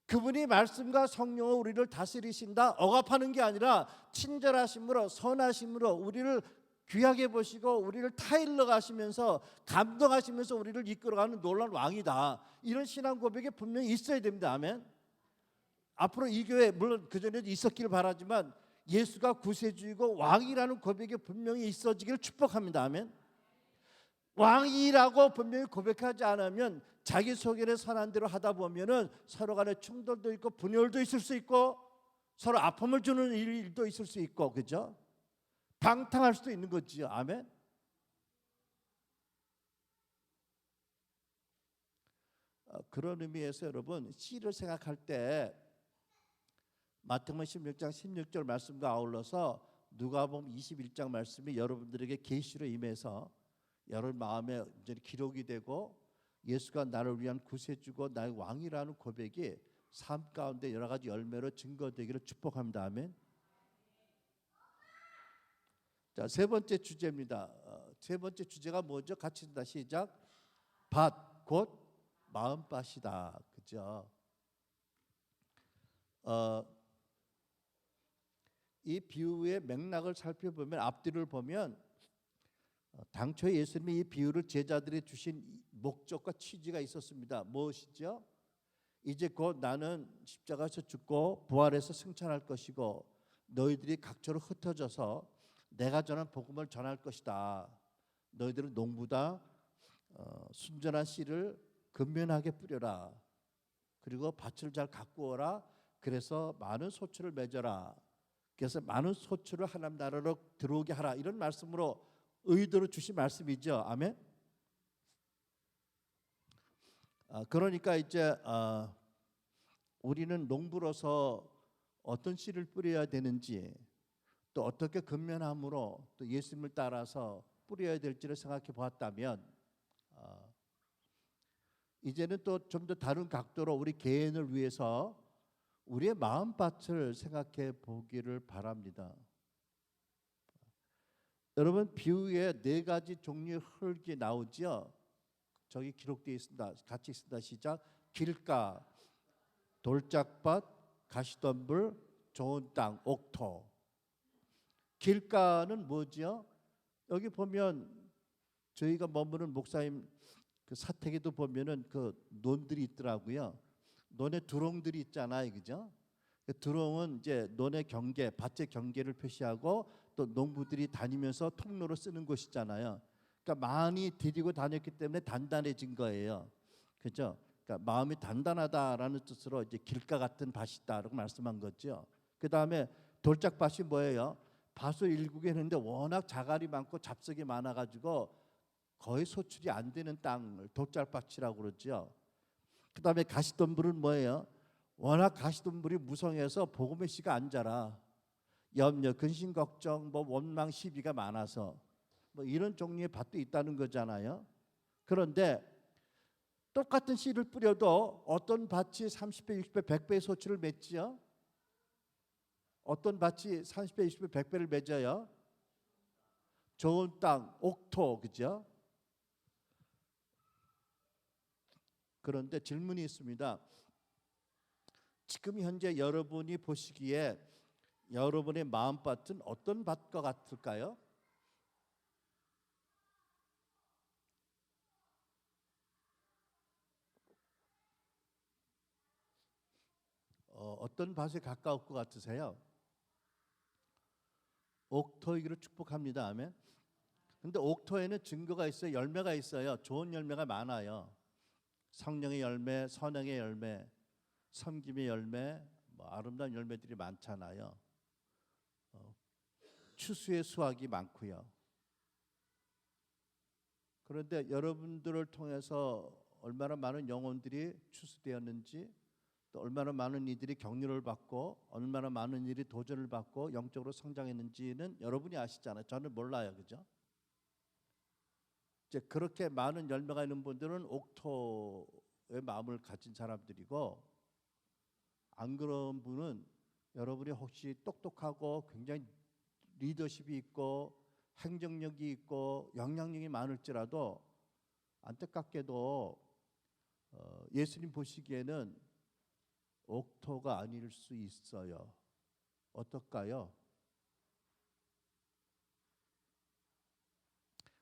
그분이 말씀과 성령으로 우리를 다스리신다, 억압하는 게 아니라 친절하심으로 선하심으로 우리를 귀하게 보시고 우리를 타일러 가시면서 감동하시면서 우리를 이끌어가는 놀라운 왕이다. 이런 신앙 고백이 분명히 있어야 됩니다. 아멘. 앞으로 이 교회 물론 그전에도 있었기를 바라지만 예수가 구세주이고 왕이라는 고백이 분명히 있어지기를 축복합니다. 아멘. 왕이라고 분명히 고백하지 않으면 자기 소개를 선한 대로 하다 보면은 서로 간에 충돌도 있고 분열도 있을 수 있고 서로 아픔을 주는 일도 있을 수 있고, 그죠? 방탕할 수도 있는 거지요. 아멘. 그런 의미에서 여러분 시를 생각할 때 마태복음 16장 16절 말씀과 아울러서 누가복음 21장 말씀이 여러분들에게 계시로 임해서 여러분 마음에 기록이 되고 예수가 나를 위한 구세주고 나의 왕이라는 고백이 삶 가운데 여러 가지 열매로 증거되기를 축복합니다. 아멘. 자, 세 번째 주제입니다. 세 번째 주제가 뭐죠? 같이 읽다 시작. 밭, 곧 마음밭이다. 그죠? 이 비유의 맥락을 살펴보면, 앞뒤를 보면 당초에 예수님이 이 비유를 제자들이 주신 목적과 취지가 있었습니다. 무엇이죠? 이제 곧 나는 십자가에서 죽고 부활해서 승천할 것이고 너희들이 각처로 흩어져서 내가 전한 복음을 전할 것이다. 너희들은 농부다. 순전한 씨를 근면하게 뿌려라. 그리고 밭을 잘 가꾸어라. 그래서 많은 소출을 맺어라. 그래서 많은 소출을 하나님 나라로 들어오게 하라. 이런 말씀으로 의도로 주신 말씀이죠. 아멘. 그러니까 이제 우리는 농부로서 어떤 씨를 뿌려야 되는지, 또 어떻게 근면함으로 또 예수님을 따라서 뿌려야 될지를 생각해 보았다면, 이제는 또 좀 더 다른 각도로 우리 개인을 위해서 우리의 마음밭을 생각해 보기를 바랍니다. 여러분, 비유에 네 가지 종류의 흙이 나오죠. 저기 기록되어 있습니다. 같이 있습니다. 시작. 길가, 돌짝밭, 가시덤불, 좋은 땅, 옥토. 길가는 뭐죠? 여기 보면 저희가 머무는 목사님 그 사택에도 보면은 그 논들이 있더라고요. 논에 두렁들이 있잖아요, 그죠? 그 두렁은 이제 논의 경계, 밭의 경계를 표시하고 또 농부들이 다니면서 통로로 쓰는 곳이잖아요. 그러니까 많이 디디고 다녔기 때문에 단단해진 거예요, 그죠? 그러니까 마음이 단단하다라는 뜻으로 이제 길가 같은 밭이다라고 말씀한 거죠. 그 다음에 돌짝밭이 뭐예요? 밭을 일구게 했는데 워낙 자갈이 많고 잡석이 많아가지고 거의 소출이 안 되는 땅을 돌짝밭이라고 그러죠. 그 다음에 가시덤불은 뭐예요? 워낙 가시덤불이 무성해서 복음의 씨가 안 자라. 염려, 근심, 걱정, 원망, 시비가 많아서 이런 종류의 밭도 있다는 거잖아요. 그런데 똑같은 씨를 뿌려도 어떤 밭이 30배, 60배, 100배의 소출을 맺지요? 어떤 밭이 30배, 20배, 100배를 맺어요? 좋은 땅, 옥토, 그죠? 그런데 질문이 있습니다. 지금 현재 여러분이 보시기에 여러분의 마음밭은 어떤 밭과 같을까요? 어떤 밭에 가까울 것 같으세요? 옥토이기를 축복합니다. 아멘. 근데 옥토에는 증거가 있어요. 열매가 있어요. 좋은 열매가 많아요. 성령의 열매, 선행의 열매, 섬김의 열매, 아름다운 열매들이 많잖아요. 추수의 수확이 많고요. 그런데 여러분들을 통해서 얼마나 많은 영혼들이 추수되었는지, 또 얼마나 많은 이들이 격려를 받고 얼마나 많은 이들이 도전을 받고 영적으로 성장했는지는 여러분이 아시잖아요. 저는 몰라요, 그죠? 이제 그렇게 많은 열매가 있는 분들은 옥토의 마음을 가진 사람들이고, 안 그런 분은 여러분이 혹시 똑똑하고 굉장히 리더십이 있고 행정력이 있고 영향력이 많을지라도 안타깝게도 예수님 보시기에는 옥토가 아닐 수 있어요. 어떨까요?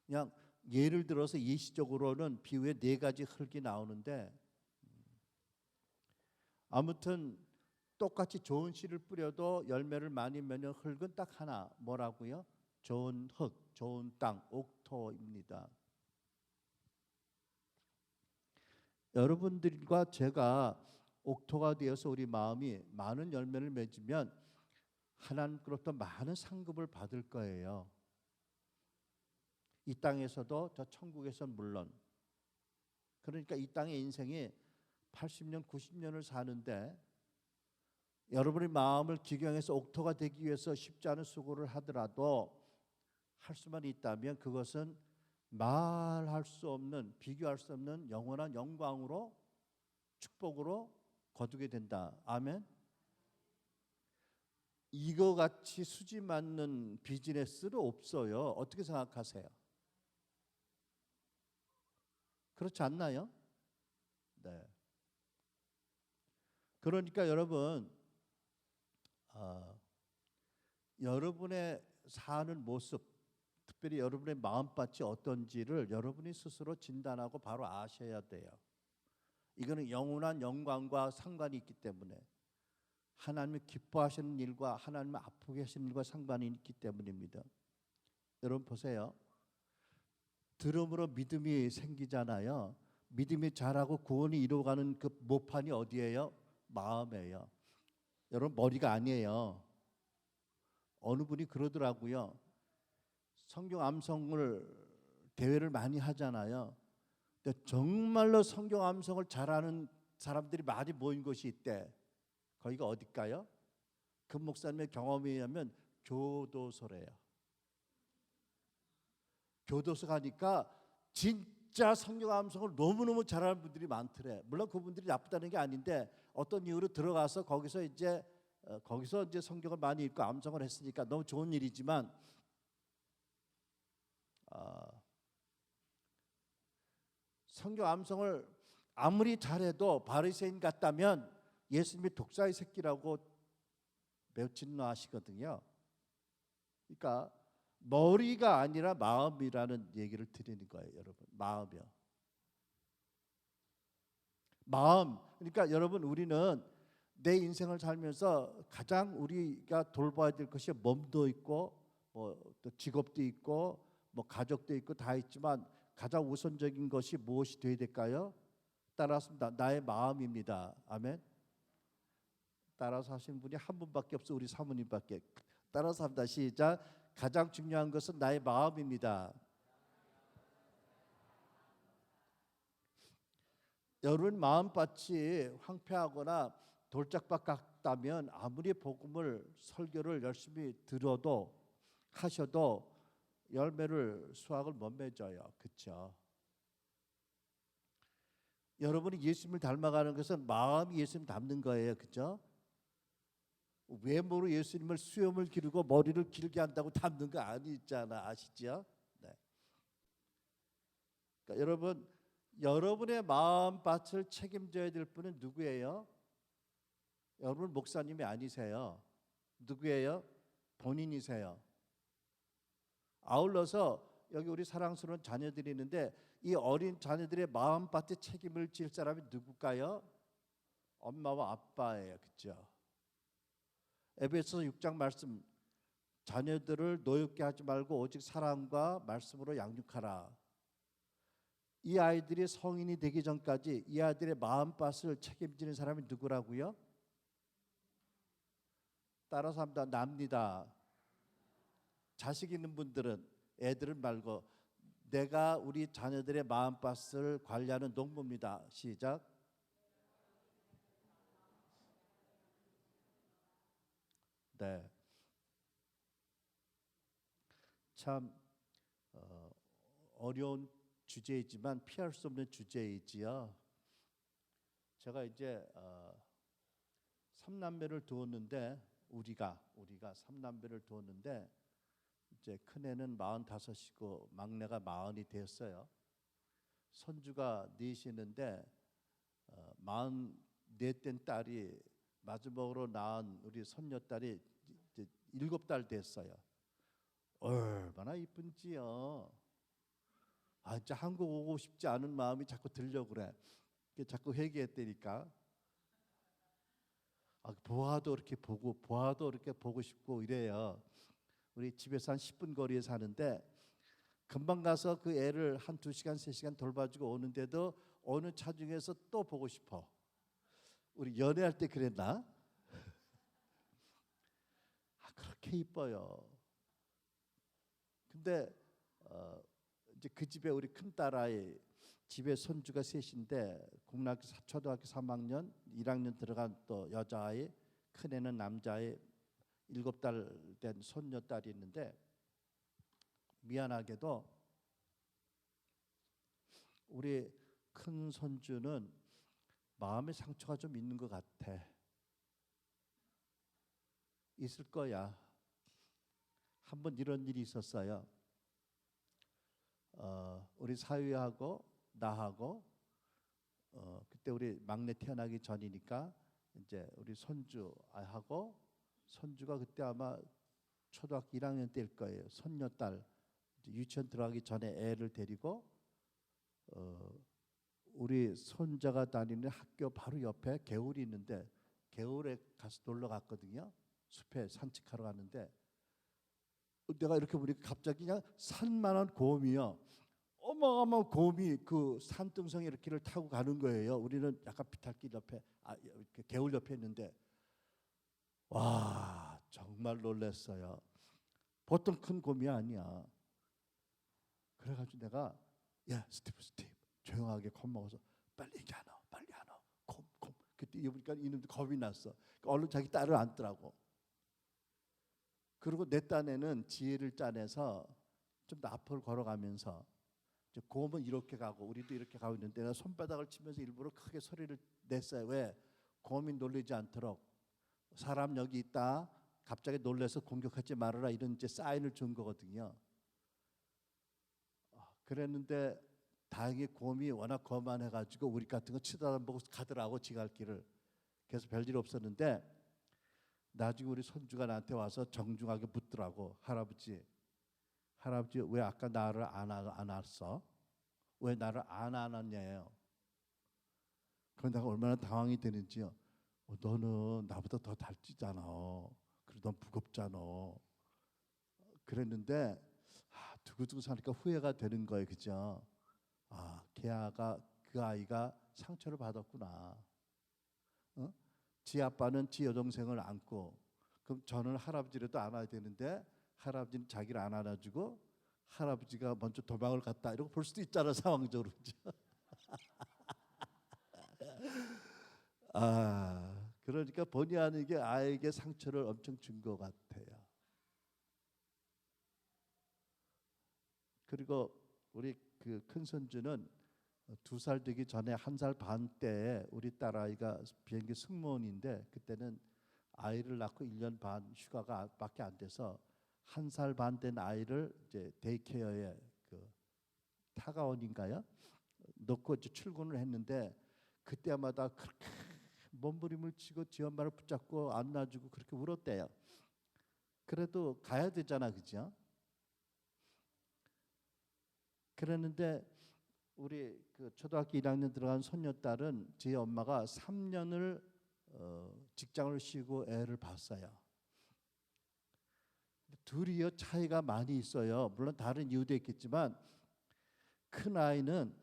그냥 예를 들어서 예시적으로는 비유에 네 가지 흙이 나오는데, 아무튼 똑같이 좋은 씨를 뿌려도 열매를 많이 맺는 흙은 딱 하나, 뭐라고요? 좋은 흙, 좋은 땅, 옥토입니다. 여러분들과 제가 옥토가 되어서 우리 마음이 많은 열매를 맺으면 하나님께로부터 많은 상급을 받을 거예요. 이 땅에서도 저 천국에서 물론. 그러니까 이 땅의 인생이 80년, 90년을 사는데 여러분의 마음을 기경해서 옥토가 되기 위해서 쉽지 않은 수고를 하더라도 할 수만 있다면 그것은 말할 수 없는, 비교할 수 없는 영원한 영광으로, 축복으로 거두게 된다. 아멘. 이거 같이 수지 맞는 비즈니스는 없어요. 어떻게 생각하세요? 그렇지 않나요? 네. 그러니까 여러분, 여러분의 사는 모습, 특별히 여러분의 마음밭이 어떤지를 여러분이 스스로 진단하고 바로 아셔야 돼요. 이거는 영원한 영광과 상관이 있기 때문에, 하나님이 기뻐하시는 일과 하나님이 아프게 하시는 일과 상관이 있기 때문입니다. 여러분 보세요. 들음으로 믿음이 생기잖아요. 믿음이 자라고 구원이 이루어가는 그 모판이 어디예요? 마음이에요. 여러분 머리가 아니에요. 어느 분이 그러더라고요. 성경 암송을 대회를 많이 하잖아요. 근데 정말로 성경 암송을 잘하는 사람들이 많이 모인 곳이 있대. 거기가 어딜까요? 그 목사님의 경험에 의하면 교도소래요. 교도소 가니까 진짜 성경 암송을 너무너무 잘하는 분들이 많더래. 물론 그분들이 나쁘다는 게 아닌데 어떤 이유로 들어가서 거기서 이제 성경을 많이 읽고 암송을 했으니까 너무 좋은 일이지만, 성경 암송을 아무리 잘해도 바리새인 같다면 예수님이 독사의 새끼라고 매우 진노하시거든요. 그러니까 머리가 아니라 마음이라는 얘기를 드리는 거예요, 여러분. 마음이요. 마음. 그러니까 여러분, 우리는 내 인생을 살면서 가장 우리가 돌봐야 될 것이 몸도 있고, 또 직업도 있고, 가족도 있고 다 있지만 가장 우선적인 것이 무엇이 되어야 될까요? 따라서 나의 마음입니다. 아멘. 따라서 하시는 분이 한 분밖에 없어. 우리 사모님밖에. 따라서 합니다. 시작. 가장 중요한 것은 나의 마음입니다. 여러분 마음밭이 황폐하거나 돌짝밭 같다면 아무리 복음을 설교를 열심히 들어도 하셔도 열매를 수확을 못 맺어요. 그렇죠? 여러분이 예수님을 닮아가는 것은 마음이 예수님 닮는 거예요. 그렇죠? 외모로 예수님을 수염을 기르고 머리를 길게 한다고 닮는 거 아니잖아. 아시죠? 네. 그러니까 여러분, 여러분의 마음밭을 책임져야 될 분은 누구예요? 여러분 목사님이 아니세요. 누구예요? 본인이세요. 아울러서 여기 우리 사랑스러운 자녀들이 있는데 이 어린 자녀들의 마음밭에 책임을 질 사람이 누굴까요? 엄마와 아빠예요. 그렇죠? 에베소서 6장 말씀, 자녀들을 노엽게 하지 말고 오직 사랑과 말씀으로 양육하라. 이 아이들이 성인이 되기 전까지 이 아이들의 마음밭을 책임지는 사람이 누구라고요? 따라서 합니다. 납니다. 자식 있는 분들은, 애들은 말고, 내가 우리 자녀들의 마음밭을 관리하는 농부입니다. 시작. 네. 참 어려운 주제이지만 피할 수 없는 주제이지요. 제가 이제 삼남매를 두었는데, 우리가 삼남매를 두었는데 이제 큰애는 45이고 막내가 40이 됐어요. 손주가 넷이는데 44된 딸이, 마지막으로 낳은 우리 손녀딸이 이제 7달 됐어요. 얼마나 이쁜지요. 진짜 한국 오고 싶지 않은 마음이 자꾸 들려고 그래. 자꾸 회개했다니까. 보아도 이렇게 보고 싶고 이래요. 우리 집에서 한 10분 거리에 사는데 금방 가서 그 애를 한 2시간 3시간 돌봐주고 오는데도 어느 차중에서 또 보고 싶어. 우리 연애할 때 그랬나? 그렇게 이뻐요. 근데 이제 그 집에 우리 큰 딸아이, 집에 손주가 셋인데 초등학교 3학년, 1학년 들어간 또 여자아이, 큰애는 남자아이, 7달 된 손녀딸이 있는데, 미안하게도 우리 큰 손주는 마음의 상처가 좀 있는 것 같아. 있을 거야. 한번 이런 일이 있었어요. 우리 사위하고 나하고 그때 우리 막내 태어나기 전이니까 이제 우리 손주하고, 손주가 그때 아마 초등학교 1학년 때일 거예요. 손녀딸 유치원 들어가기 전에 애를 데리고 우리 손자가 다니는 학교 바로 옆에 개울이 있는데 개울에 가서 놀러 갔거든요. 숲에 산책하러 갔는데 내가 이렇게 보니까 갑자기 그냥 산만한 곰이요. 어마어마한 곰이 그 산등성이 이렇게를 타고 가는 거예요. 우리는 약간 비탈길 옆에 이렇게 개울 옆에 있는데 와 정말 놀랐어요. 보통 큰 곰이 아니야. 그래가지고 내가 야 스티브 조용하게 겁먹어서 빨리 얘기 안 와, 빨리 안 와. 곰. 그때 보니까 이놈도 겁이 났어. 그러니까 얼른 자기 딸을 안더라고. 그리고 내 딴에는 지혜를 짜내서 좀 더 앞을 걸어가면서 곰은 이렇게 가고 우리도 이렇게 가고 있는데 내가 손바닥을 치면서 일부러 크게 소리를 냈어요. 왜? 곰이 놀리지 않도록 사람 여기 있다. 갑자기 놀래서 공격하지 말아라 이런 이제 사인을 준 거거든요. 그랬는데 다행히 곰이 워낙 거만해가지고 우리 같은 거 쳐다보고 가더라고 지갈 길을. 그래서 별일 없었는데 나중에 우리 손주가 나한테 와서 정중하게 묻더라고. 할아버지 왜 아까 나를 안 왔어? 왜 나를 안 왔냐요. 그럼 내가 얼마나 당황이 되는지요. 너는 나보다 더 달찌잖아. 그리고 넌 무겁잖아. 그랬는데 두고두고 사니까 후회가 되는 거예요. 그죠? 그 아이가 상처를 받았구나. 어? 지 아빠는 지 여동생을 안고 그럼 저는 할아버지라도 안아야 되는데 할아버지는 자기를 안 안아주고 할아버지가 먼저 도망을 갔다 이러고 볼 수도 있잖아 상황적으로. 그러니까 본의 아니게 아이에게 상처를 엄청 준 것 같아요. 그리고 우리 그 큰 손주는 2살 되기 전에 1살 반 때에 우리 딸아이가 비행기 승무원인데 그때는 아이를 낳고 1년 반 휴가가 밖에 안 돼서 1살 반 된 아이를 이제 데이케어에 그 타가원인가요? 넣고 이제 출근을 했는데 그때마다 그렇게 몸부림을 치고 지 엄마를 붙잡고 안아주고 그렇게 울었대요. 그래도 가야 되잖아, 그죠? 그랬는데 우리 그 초등학교 1학년 들어간 손녀딸은 제 엄마가 3년을 직장을 쉬고 애를 봤어요. 둘이요 차이가 많이 있어요. 물론 다른 이유도 있겠지만 큰 아이는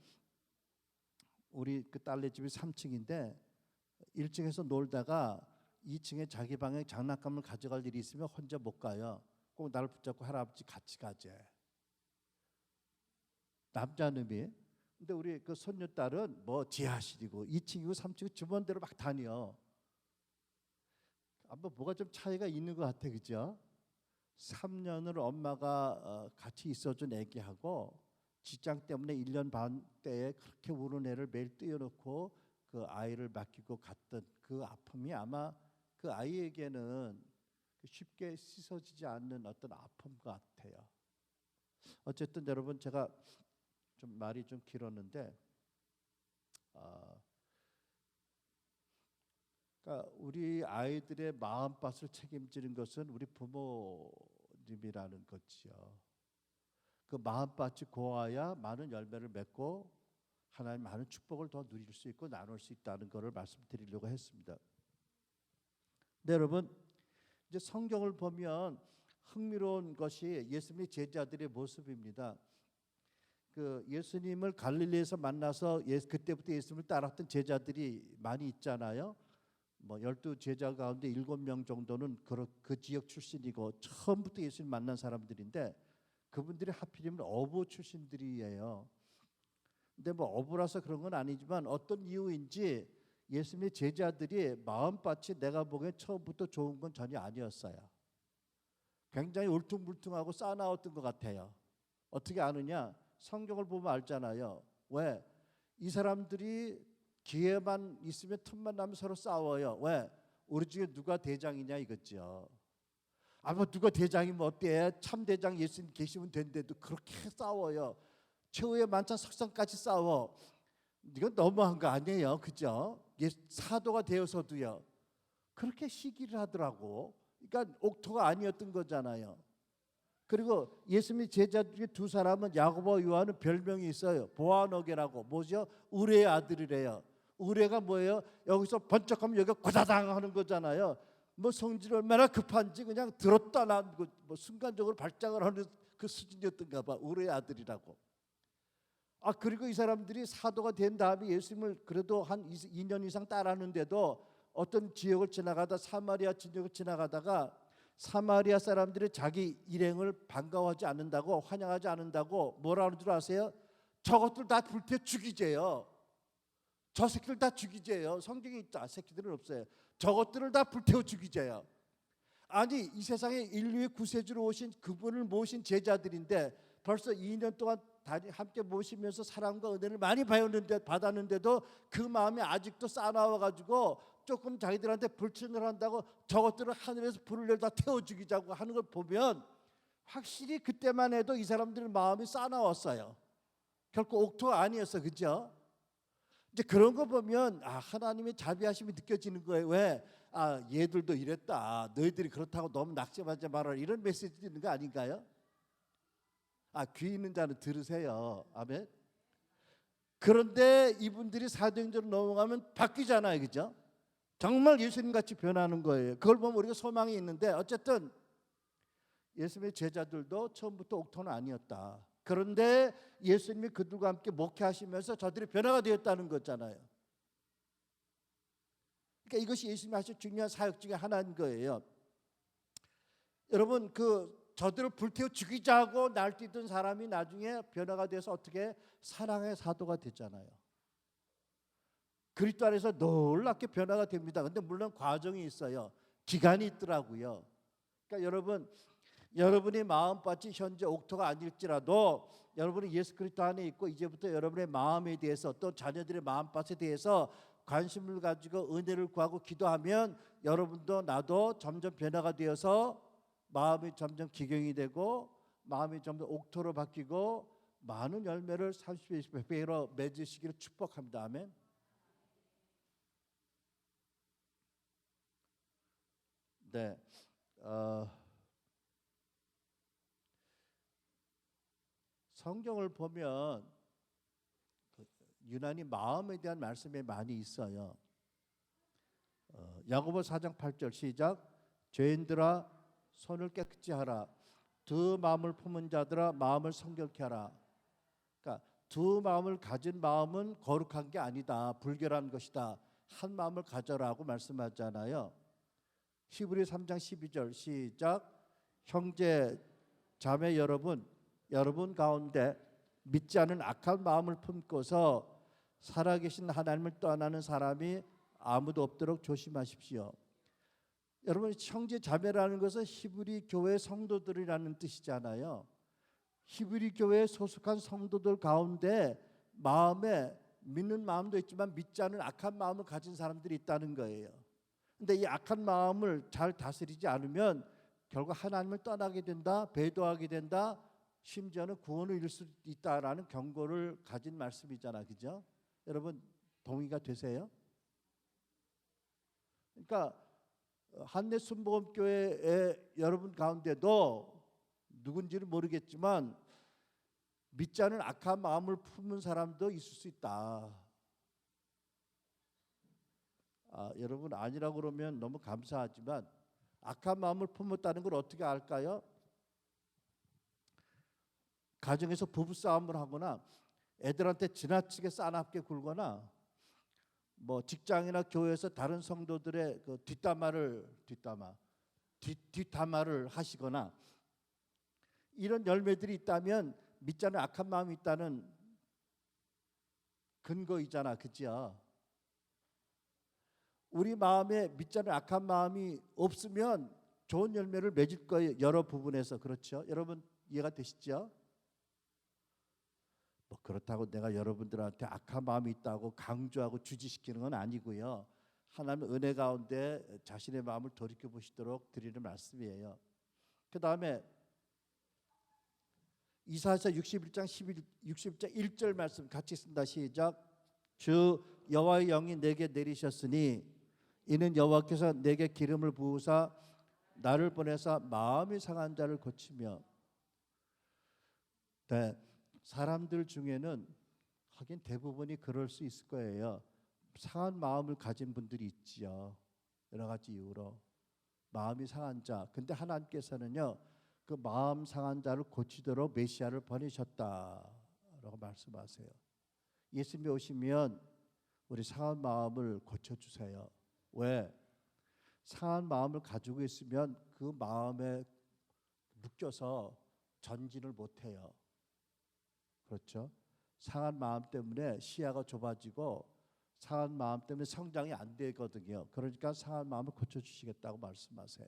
우리 그 딸네 집이 3층인데 1층에서 놀다가 2층에 자기 방에 장난감을 가져갈 일이 있으면 혼자 못 가요. 꼭 나를 붙잡고 할아버지 같이 가재. 남자놈이. 근데 우리 그 손녀딸은 뭐 지하실이고 2층이고 3층이고 주변대로 막 다녀. 아마 뭐가 좀 차이가 있는 것 같아, 그죠? 3년을 엄마가 같이 있어준 애기하고 직장 때문에 1년 반 때에 그렇게 우는 애를 매일 띄워놓고 그 아이를 맡기고 갔던 그 아픔이 아마 그 아이에게는 쉽게 씻어지지 않는 어떤 아픔 같아요. 어쨌든 여러분 제가 좀 말이 좀 길었는데 그러니까 우리 아이들의 마음밭을 책임지는 것은 우리 부모님이라는 거지요. 그 마음밭이 고와야 많은 열매를 맺고 하나님 많은 축복을 더 누릴 수 있고 나눌 수 있다는 것을 말씀드리려고 했습니다. 네, 여러분 이제 성경을 보면 흥미로운 것이 예수님의 제자들의 모습입니다. 그 예수님을 갈릴리에서 만나서 그때부터 예수님을 따랐던 제자들이 많이 있잖아요. 뭐 12제자 가운데 7명 정도는 그 지역 출신이고 처음부터 예수님 만난 사람들인데 그분들이 하필이면 어부 출신들이에요. 근데 뭐 어부라서 그런 건 아니지만 어떤 이유인지 예수님의 제자들이 마음밭이 내가 보기엔 처음부터 좋은 건 전혀 아니었어요. 굉장히 울퉁불퉁하고 싸나웠던 것 같아요. 어떻게 아느냐? 성경을 보면 알잖아요. 왜? 이 사람들이 기회만 있으면 틈만 나면 서로 싸워요. 왜? 우리 중에 누가 대장이냐 이거죠. 뭐 누가 대장이면 어때? 참 대장 예수님 계시면 된대도 그렇게 싸워요. 최후의 만찬 석상까지 싸워. 이건 너무한 거 아니에요, 그죠? 사도가 되어서도요. 그렇게 시기를 하더라고. 그러니까 옥토가 아니었던 거잖아요. 그리고 예수님의 제자 중에 두 사람은 야고보와 요한은 별명이 있어요. 보아너게라고. 뭐죠? 우레의 아들이래요. 우레가 뭐예요? 여기서 번쩍하면 여기가 고다당 하는 거잖아요. 뭐 성질이 얼마나 급한지 그냥 들었다 놨고 뭐 순간적으로 발작을 하는 그 수준이었던가 봐. 우레의 아들이라고. 그리고 이 사람들이 사도가 된 다음에 예수님을 그래도 한 2년 이상 따랐는데도 어떤 지역을 지나가다 사마리아 지역을 지나가다가 사마리아 사람들이 자기 일행을 반가워하지 않는다고 환영하지 않는다고 뭐라 하는 줄 아세요? 저것들 다 불태워 죽이재요. 저 새끼들 다 죽이재요. 성경에 있다. 새끼들은 없어요. 저것들을 다 불태워 죽이재요. 아니 이 세상에 인류의 구세주로 오신 그분을 모신 제자들인데 벌써 2년 동안 함께 모시면서 사랑과 은혜를 많이 받았는데도 그 마음이 아직도 싸나워가지고 조금 자기들한테 불신을 한다고 저것들을 하늘에서 불을 내다 태워 죽이자고 하는 걸 보면 확실히 그때만 해도 이 사람들 마음이 싸나웠어요. 결코 옥토가 아니었어, 그죠? 이제 그런 거 보면 하나님의 자비하심이 느껴지는 거예요. 왜? 얘들도 이랬다. 너희들이 그렇다고 너무 낙심하지 말아라. 이런 메시지 있는 거 아닌가요? 귀 있는 자는 들으세요. 아멘. 그런데 이분들이 사도행전으로 넘어가면 바뀌잖아요, 그죠? 정말 예수님같이 변하는 거예요. 그걸 보면 우리가 소망이 있는데 어쨌든 예수님의 제자들도 처음부터 옥토는 아니었다. 그런데 예수님이 그들과 함께 목회하시면서 저들이 변화가 되었다는 거잖아요. 그러니까 이것이 예수님이 하실 중요한 사역 중에 하나인 거예요. 여러분 저들을 불태워 죽이자고 날뛰던 사람이 나중에 변화가 돼서 어떻게 사랑의 사도가 됐잖아요. 그리스도 안에서 놀랍게 변화가 됩니다. 근데 물론 과정이 있어요. 기간이 있더라고요. 그러니까 여러분의 마음밭이 현재 옥토가 아닐지라도 여러분이 예수 그리스도 안에 있고 이제부터 여러분의 마음에 대해서 또 자녀들의 마음밭에 대해서 관심을 가지고 은혜를 구하고 기도하면 여러분도 나도 점점 변화가 되어서 마음이 점점 기경이 되고 마음이 점점 옥토로 바뀌고 많은 열매를 30배, 20배로 맺으시기를 축복합니다. 아멘. 네, 성경을 보면 유난히 마음에 대한 말씀이 많이 있어요. 야고보 4장 8절 시작. 죄인들아 손을 깨끗이 하라. 두 마음을 품은 자들아 마음을 성결케 하라. 그러니까 두 마음을 가진 마음은 거룩한 게 아니다. 불결한 것이다. 한 마음을 가져라고 말씀하잖아요. 히브리 3장 12절 시작. 형제 자매 여러분 가운데 믿지 않은 악한 마음을 품고서 살아계신 하나님을 떠나는 사람이 아무도 없도록 조심하십시오. 여러분 형제 자매라는 것은 히브리 교회 성도들이라는 뜻이잖아요. 히브리 교회에 소속한 성도들 가운데 마음에 믿는 마음도 있지만 믿지 않은 악한 마음을 가진 사람들이 있다는 거예요. 근데 이 악한 마음을 잘 다스리지 않으면 결국 하나님을 떠나게 된다, 배도하게 된다, 심지어는 구원을 잃을 수 있다라는 경고를 가진 말씀이잖아, 그죠? 여러분 동의가 되세요? 그러니까 한내 순복음교회의 여러분 가운데도 누군지는 모르겠지만 믿지 않은 악한 마음을 품은 사람도 있을 수 있다. 여러분 아니라고 그러면 너무 감사하지만 악한 마음을 품었다는 걸 어떻게 알까요? 가정에서 부부싸움을 하거나 애들한테 지나치게 싸납게 굴거나 뭐 직장이나 교회에서 다른 성도들의 그 뒷담화를 하시거나 이런 열매들이 있다면 믿지 않는 악한 마음이 있다는 근거이잖아, 그죠? 우리 마음에 믿지 않는 악한 마음이 없으면 좋은 열매를 맺을 거예요. 여러 부분에서. 그렇죠? 여러분 이해가 되시죠? 뭐 그렇다고 내가 여러분들한테 악한 마음이 있다고 강조하고 주지시키는 건 아니고요. 하나님의 은혜 가운데 자신의 마음을 돌이켜 보시도록 드리는 말씀이에요. 그 다음에 이사야서 61장 1절 말씀 같이 쓴다. 시작. 주 여호와의 영이 내게 내리셨으니 이는 여호와께서 내게 기름을 부으사 나를 보내사 마음이 상한 자를 고치며 네, 사람들 중에는 하긴 대부분이 그럴 수 있을 거예요. 상한 마음을 가진 분들이 있지요. 여러 가지 이유로 마음이 상한 자. 근데 하나님께서는요, 그 마음 상한 자를 고치도록 메시아를 보내셨다라고 말씀하세요. 예수님이 오시면 우리 상한 마음을 고쳐주세요. 왜? 상한 마음을 가지고 있으면 그 마음에 묶여서 전진을 못해요. 그렇죠? 상한 마음 때문에 시야가 좁아지고 상한 마음 때문에 성장이 안 되거든요. 그러니까 상한 마음을 고쳐주시겠다고 말씀하세요.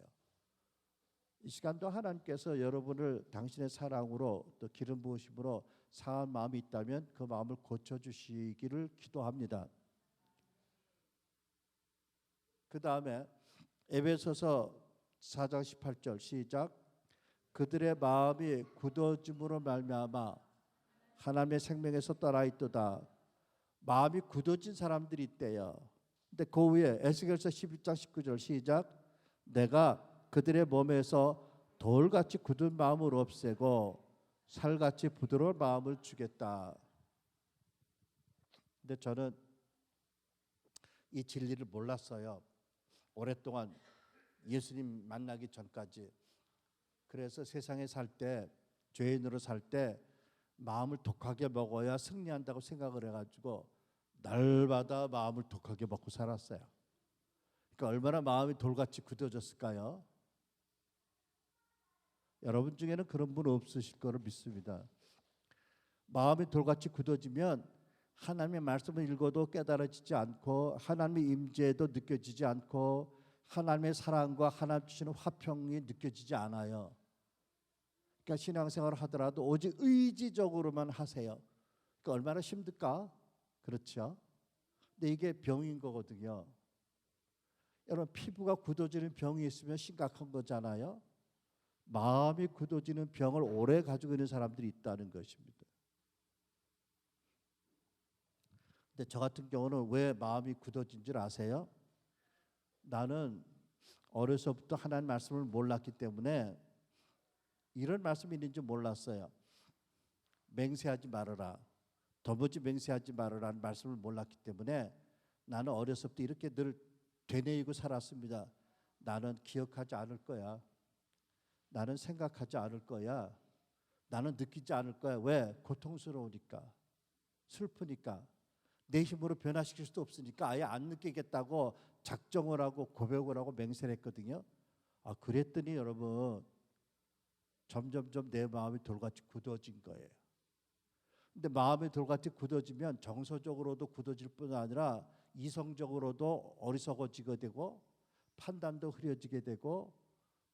이 시간도 하나님께서 여러분을 당신의 사랑으로 또 기름 부으심으로 상한 마음이 있다면 그 마음을 고쳐주시기를 기도합니다. 그 다음에 에베소서 4장 18절 시작. 그들의 마음이 굳어짐으로 말미암아 하나님의 생명에서 떠나 있도다. 마음이 굳어진 사람들이 있대요. 근데 그 위에 에스겔서 11장 19절 시작. 내가 그들의 몸에서 돌같이 굳은 마음을 없애고 살같이 부드러운 마음을 주겠다. 근데 저는 이 진리를 몰랐어요. 오랫동안 예수님 만나기 전까지. 그래서 세상에 살 때, 죄인으로 살 때 마음을 독하게 먹어야 승리한다고 생각을 해가지고 날마다 마음을 독하게 먹고 살았어요. 그러니까 얼마나 마음이 돌같이 굳어졌을까요? 여러분 중에는 그런 분 없으실 거로 믿습니다. 마음이 돌같이 굳어지면 하나님의 말씀을 읽어도 깨달아지지 않고 하나님의 임재도 느껴지지 않고 하나님의 사랑과 하나님 주시는 화평이 느껴지지 않아요. 그러니까 신앙생활을 하더라도 오직 의지적으로만 하세요. 그러니까 얼마나 힘들까? 그렇죠? 근데 이게 병인 거거든요. 여러분 피부가 굳어지는 병이 있으면 심각한 거잖아요. 마음이 굳어지는 병을 오래 가지고 있는 사람들이 있다는 것입니다. 근데 저 같은 경우는 왜 마음이 굳어진 줄 아세요? 나는 어려서부터 하나님 말씀을 몰랐기 때문에 이런 말씀이 있는지 몰랐어요. 맹세하지 말아라. 도무지 맹세하지 말아라는 말씀을 몰랐기 때문에 나는 어려서부터 이렇게 늘 되뇌이고 살았습니다. 나는 기억하지 않을 거야. 나는 생각하지 않을 거야. 나는 느끼지 않을 거야. 왜? 고통스러우니까. 슬프니까. 내 힘으로 변화시킬 수도 없으니까 아예 안 느끼겠다고 작정을 하고 고백을 하고 맹세를 했거든요. 그랬더니 여러분 점점점 내 마음이 돌같이 굳어진 거예요. 근데 마음이 돌같이 굳어지면 정서적으로도 굳어질 뿐 아니라 이성적으로도 어리석어지게 되고 판단도 흐려지게 되고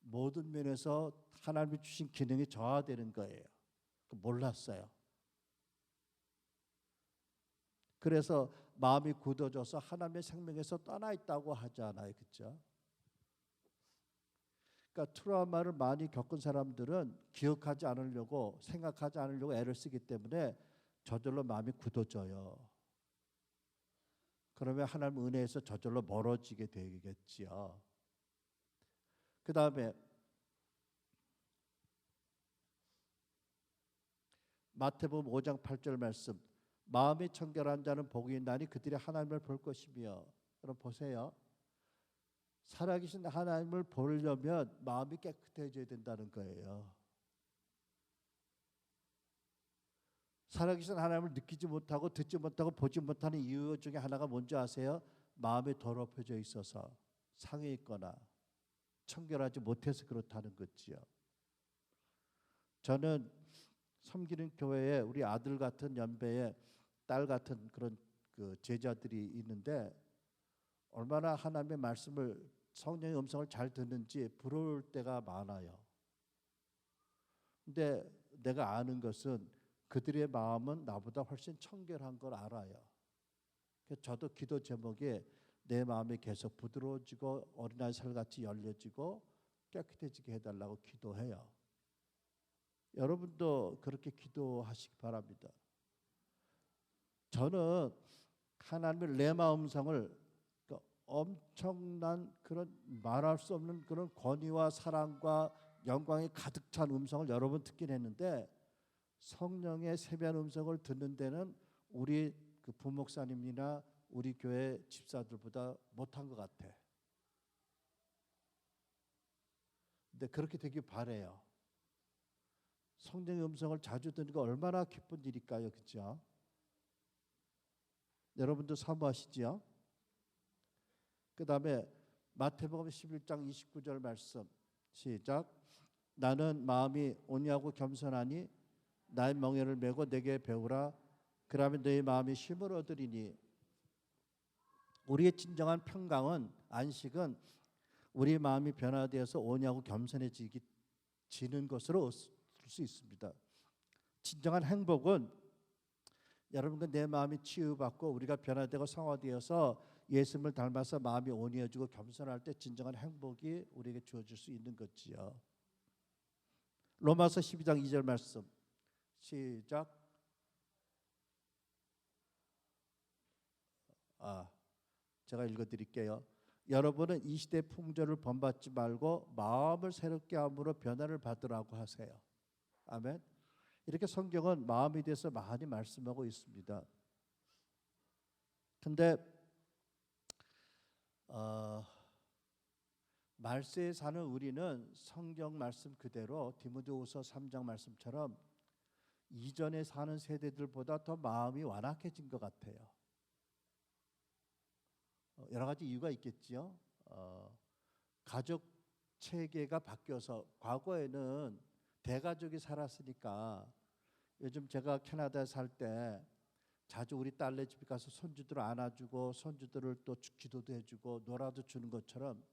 모든 면에서 하나님이 주신 기능이 저하되는 거예요. 몰랐어요. 그래서 마음이 굳어져서 하나님의 생명에서 떠나 있다고 하잖아요. 그렇죠? 그러니까 트라우마를 많이 겪은 사람들은 기억하지 않으려고 생각하지 않으려고 애를 쓰기 때문에 저절로 마음이 굳어져요. 그러면 하나님 은혜에서 저절로 멀어지게 되겠지요. 그 다음에 마태복음 5장 8절 말씀. 마음이 청결한 자는 복이 있나니 그들이 하나님을 볼 것이며. 여러분 보세요. 살아계신 하나님을 보려면 마음이 깨끗해져야 된다는 거예요. 살아계신 하나님을 느끼지 못하고 듣지 못하고 보지 못하는 이유 중에 하나가 뭔지 아세요? 마음이 더럽혀져 있어서 상해 있거나 청결하지 못해서 그렇다는 거지요. 저는 섬기는 교회에 우리 아들 같은 연배의 딸 같은 그런 그 제자들이 있는데 얼마나 하나님의 말씀을 성령의 음성을 잘 듣는지 부러울 때가 많아요. 근데 내가 아는 것은 그들의 마음은 나보다 훨씬 청결한 걸 알아요. 그래서 저도 기도 제목에 내 마음이 계속 부드러워지고 어린아이 살같이 열려지고 깨끗해지게 해달라고 기도해요. 여러분도 그렇게 기도하시기 바랍니다. 저는 하나님의 내 마음성을 엄청난 그런 말할 수 없는 그런 권위와 사랑과 영광이 가득 찬 음성을 여러 번 듣긴 했는데 성령의 세미한 음성을 듣는 데는 우리 그 부목사님이나 우리 교회 집사들보다 못한 것 같아. 근데 그렇게 되길 바래요. 성령의 음성을 자주 듣는 거 얼마나 기쁜 일일까요, 그죠? 여러분도 사모하시지요? 그 다음에 마태복음 11장 29절 말씀 시작. 나는 마음이 온유하고 겸손하니 나의 멍에를 메고 내게 배우라. 그러면 너희 마음이 쉼을 얻으리니. 우리의 진정한 평강은, 안식은 우리 마음이 변화되어서 온유하고 겸손해지는 것으로 얻을 수 있습니다. 진정한 행복은 여러분과 내 마음이 치유받고 우리가 변화되고 성화되어서 예수님을 닮아서 마음이 온유해지고 겸손할 때 진정한 행복이 우리에게 주어질 수 있는 거지요. 로마서 12장 2절 말씀 시작. 제가 읽어드릴게요. 여러분은 이 시대의 풍조를 본받지 말고 마음을 새롭게 함으로 변화를 받으라고 하세요. 아멘. 이렇게 성경은 마음에 대해서 많이 말씀하고 있습니다. 근데 말세에 사는 우리는 성경 말씀 그대로 디모데후서 3장 말씀처럼 이전에 사는 세대들보다 더 마음이 완악해진 것 같아요. 여러 가지 이유가 있겠지요. 가족 체계가 바뀌어서 과거에는 대가족이 살았으니까 요즘 제가 캐나다에 살 때 자주 우리 딸네 집에 가서 손주들 안아주고 손주들을 또 기도도 해주고 놀아도 주는 것처럼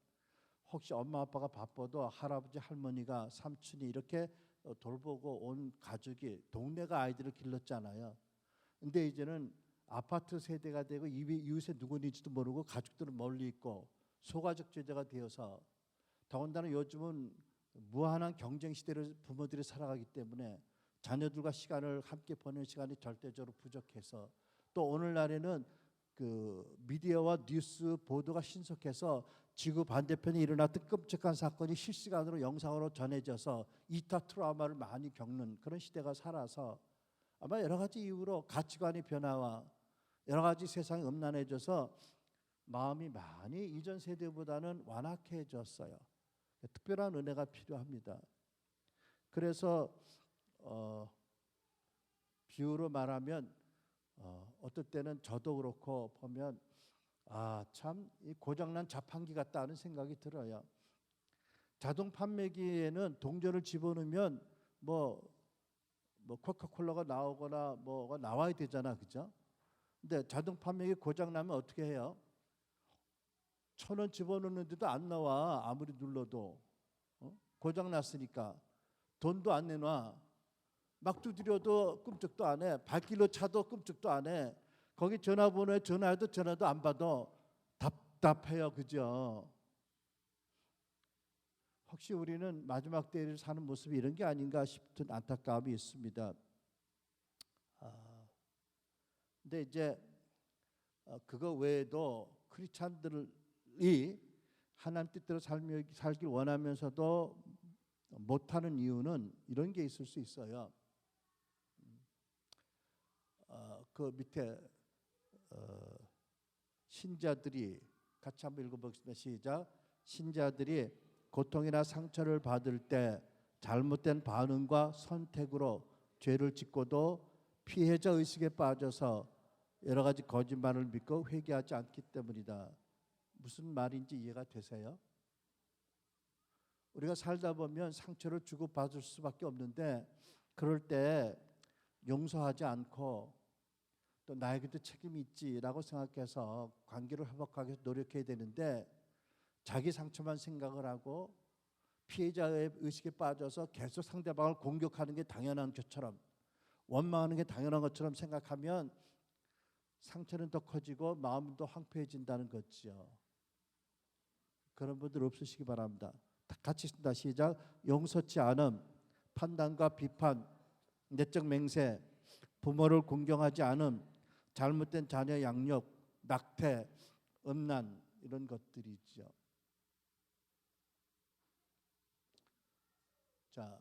혹시 엄마 아빠가 바빠도 할아버지 할머니가 삼촌이 이렇게 돌보고 온 가족이 동네가 아이들을 길렀잖아요. 근데 이제는 아파트 세대가 되고 이웃에 누구인지도 모르고 가족들은 멀리 있고 소가족 제도가 되어서 더군다나 요즘은 무한한 경쟁 시대를 부모들이 살아가기 때문에 자녀들과 시간을 함께 보내는 시간이 절대적으로 부족해서 또 오늘날에는 그 미디어와 뉴스 보도가 신속해서 지구 반대편에 일어났던 끔찍한 사건이 실시간으로 영상으로 전해져서 이타 트라우마를 많이 겪는 그런 시대가 살아서 아마 여러 가지 이유로 가치관의 변화와 여러 가지 세상이 음란해져서 마음이 많이 이전 세대보다는 완악해졌어요. 특별한 은혜가 필요합니다. 그래서 비유로 말하면 어떨 때는 저도 그렇고 보면 참 이 고장난 자판기 같다 하는 생각이 들어요. 자동 판매기에는 동전을 집어넣으면 뭐 코카콜라가 나오거나 뭐가 나와야 되잖아, 그죠? 근데 자동 판매기 고장 나면 어떻게 해요? 1,000원 집어넣는데도 안 나와. 아무리 눌러도 고장 났으니까 돈도 안 내놔. 막 두드려도 끔찍도 안 해. 발길로 차도 끔찍도 안 해. 거기 전화번호에 전화해도 전화도 안 받아. 답답해요, 그죠? 혹시 우리는 마지막 때를 사는 모습이 이런 게 아닌가 싶은 안타까움이 있습니다. 근데 이제 그거 외에도 크리스찬들이 하나님 뜻대로 살길 원하면서도 못하는 이유는 이런 게 있을 수 있어요. 그 밑에 신자들이 같이 한번 읽어보겠습니다. 시작. 신자들이 고통이나 상처를 받을 때 잘못된 반응과 선택으로 죄를 짓고도 피해자 의식에 빠져서 여러 가지 거짓말을 믿고 회개하지 않기 때문이다. 무슨 말인지 이해가 되세요? 우리가 살다 보면 상처를 주고받을 수밖에 없는데 그럴 때 용서하지 않고 또 나에게도 책임이 있지라고 생각해서 관계를 회복하기 위해서 노력해야 되는데 자기 상처만 생각을 하고 피해자의 의식에 빠져서 계속 상대방을 공격하는 게 당연한 것처럼 원망하는 게 당연한 것처럼 생각하면 상처는 더 커지고 마음은 더 황폐해진다는 거죠. 그런 분들 없으시기 바랍니다. 같이 읽습니다. 시작. 용서치 않음, 판단과 비판, 내적 맹세, 부모를 공경하지 않음, 잘못된 자녀 양육, 낙태, 음란 이런 것들이죠. 자,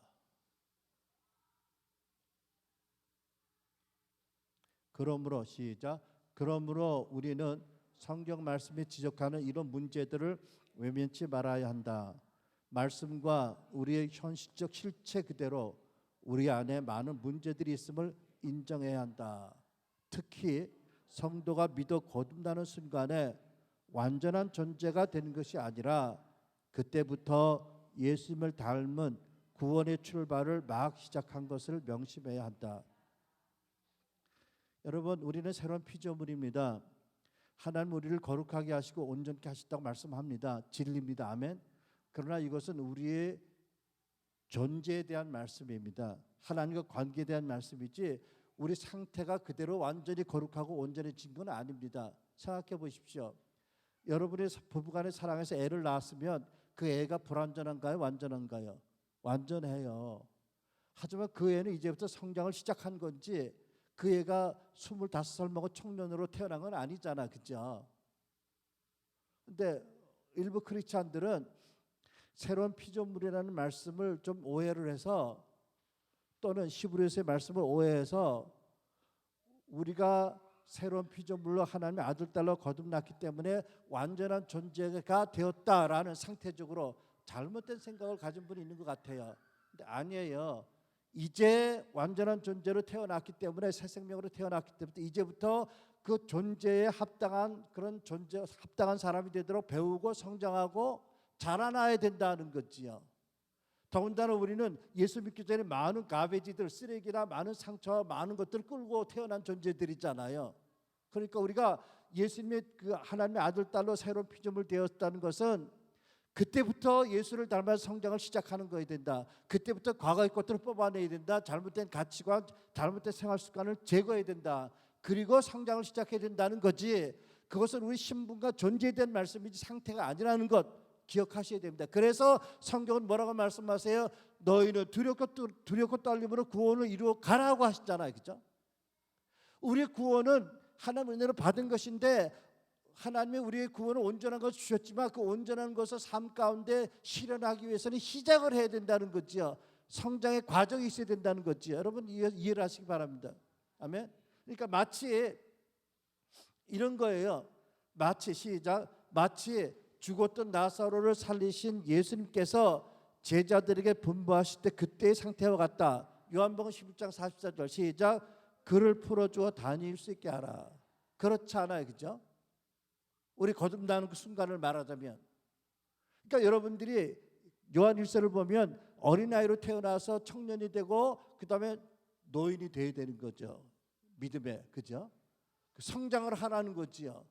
그러므로 시작. 그러므로 우리는 성경 말씀이 지적하는 이런 문제들을 외면치 말아야 한다. 말씀과 우리의 현실적 실체 그대로 우리 안에 많은 문제들이 있음을 인정해야 한다. 특히 성도가 믿어 거듭나는 순간에 완전한 존재가 되는 것이 아니라 그때부터 예수님을 닮은 구원의 출발을 막 시작한 것을 명심해야 한다. 여러분, 우리는 새로운 피조물입니다. 하나님 우리를 거룩하게 하시고 온전케 하시다고 말씀합니다. 진리입니다. 아멘. 그러나 이것은 우리의 존재에 대한 말씀입니다. 하나님과 관계에 대한 말씀이지 우리 상태가 그대로 완전히 거룩하고 온전해진 건 아닙니다. 생각해 보십시오. 여러분의 부부간의 사랑에서 애를 낳았으면 그 애가 불완전한가요? 완전한가요? 완전해요. 하지만 그 애는 이제부터 성장을 시작한 건지 그 애가 25살 먹은 청년으로 태어난 건 아니잖아. 그죠? 근데 일부 크리스찬들은 새로운 피조물이라는 말씀을 좀 오해를 해서 또는 히브리서의 말씀을 오해해서 우리가 새로운 피조물로 하나님의 아들 딸로 거듭났기 때문에 완전한 존재가 되었다라는 상태적으로 잘못된 생각을 가진 분이 있는 것 같아요. 근데 아니에요. 이제 완전한 존재로 태어났기 때문에 새 생명으로 태어났기 때문에 이제부터 그 존재에 합당한 그런 존재 합당한 사람이 되도록 배우고 성장하고 자라나야 된다는 거지요. 더군다나 우리는 예수 믿기 전에 많은 가베지들, 쓰레기나 많은 상처와 많은 것들을 끌고 태어난 존재들이잖아요. 그러니까 우리가 예수님의 그 하나님의 아들 딸로 새로운 피조물 되었다는 것은 그때부터 예수를 닮아서 성장을 시작하는 거야 된다. 그때부터 과거의 것들을 뽑아내야 된다. 잘못된 가치관, 잘못된 생활 습관을 제거해야 된다. 그리고 성장을 시작해야 된다는 거지. 그것은 우리 신분과 존재에 대한 말씀이지 상태가 아니라는 것 기억하셔야 됩니다. 그래서 성경은 뭐라고 말씀하세요? 너희는 두렵고 떨림으로 구원을 이루어 가라고 하시잖아요. 그죠? 우리의 구원은 하나님 은혜로 받은 것인데 하나님이 우리의 구원을 온전한 것을 주셨지만 그 온전한 것을 삶 가운데 실현하기 위해서는 시작을 해야 된다는 거지요. 성장의 과정이 있어야 된다는 거지요. 여러분 이해를 하시기 바랍니다. 아멘. 그러니까 마치 이런 거예요. 마치 시작. 마치 죽었던 나사로를 살리신 예수님께서 제자들에게 분부하실 때 그때의 상태와 같다. 요한복음 11장 44절 시작. 그를 풀어주어 다닐 수 있게 하라. 그렇지 않아요, 그죠? 우리 거듭나는 그 순간을 말하자면, 그러니까 여러분들이 요한 1서를 보면 어린아이로 태어나서 청년이 되고 그 다음에 노인이 돼야 되는 거죠. 믿음에, 그죠? 성장을 하라는 거지요.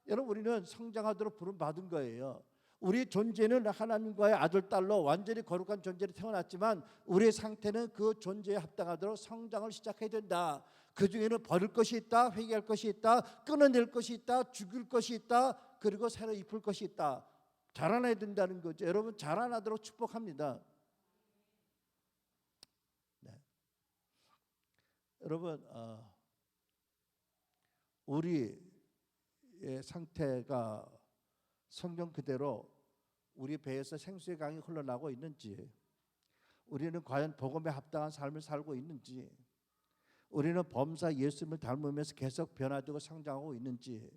여러분 우리는 성장하도록 부름받은 거예요. 우리 존재는 하나님과의 아들 딸로 완전히 거룩한 존재로 태어났지만 우리의 상태는 그 존재에 합당하도록 성장을 시작해야 된다. 그 중에는 버릴 것이 있다, 회개할 것이 있다, 끊어낼 것이 있다, 죽일 것이 있다, 그리고 새로 입을 것이 있다. 자라나야 된다는 거죠. 여러분 자라나도록 축복합니다. 네. 여러분 우리의 상태가 성경 그대로 우리 배에서 생수의 강이 흘러나고 있는지, 우리는 과연 복음에 합당한 삶을 살고 있는지, 우리는 범사 예수님을 닮으면서 계속 변화되고 성장하고 있는지,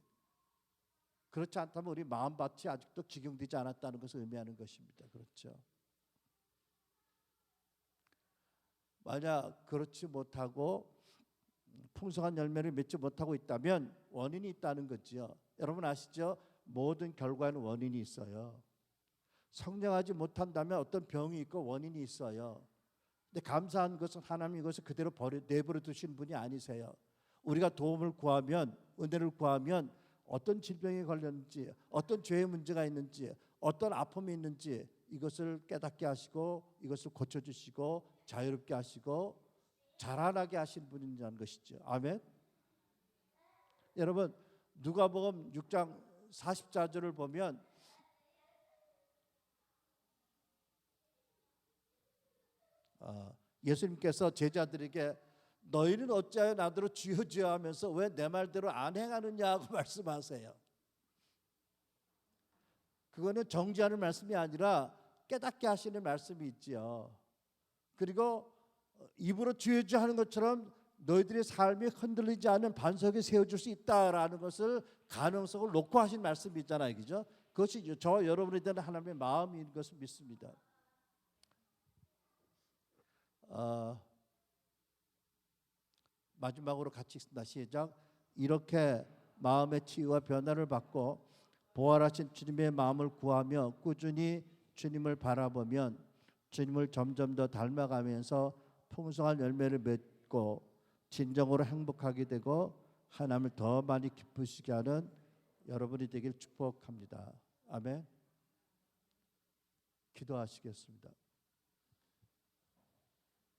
그렇지 않다면 우리 마음밭이 아직도 직용되지 않았다는 것을 의미하는 것입니다. 그렇죠? 만약 그렇지 못하고 풍성한 열매를 맺지 못하고 있다면 원인이 있다는 거지요. 여러분 아시죠? 모든 결과에는 원인이 있어요. 성장하지 못한다면 어떤 병이 있고 원인이 있어요. 근데 감사한 것은 하나님이 이것을 그대로 내버려 두신 분이 아니세요. 우리가 도움을 구하면, 은혜를 구하면 어떤 질병에 걸렸는지, 어떤 죄의 문제가 있는지, 어떤 아픔이 있는지 이것을 깨닫게 하시고 이것을 고쳐주시고 자유롭게 하시고 자라나게 하신 분이라는 것이죠. 아멘. 여러분 누가복음 6장 44절을 보면 예수님께서 제자들에게 너희는 어찌하여 나더러 주여 주여 하면서 왜 내 말대로 안 행하느냐고 말씀하세요. 그거는 정죄하는 말씀이 아니라 깨닫게 하시는 말씀이 있지요. 그리고 입으로 주여 주여 하는 것처럼 너희들의 삶이 흔들리지 않는 반석에 세워줄 수 있다라는 것을 가능성을 놓고 하신 말씀이 있잖아요, 그죠? 그것이 저 여러분에 대한 하나님의 마음인 것을 믿습니다. 마지막으로 같이 읽습니다. 시작. 이렇게 마음의 치유와 변화를 받고 부활하신 주님의 마음을 구하며 꾸준히 주님을 바라보면 주님을 점점 더 닮아가면서 풍성한 열매를 맺고 진정으로 행복하게 되고 하나님을 더 많이 기쁘시게 하는 여러분이 되길 축복합니다. 아멘. 기도하시겠습니다.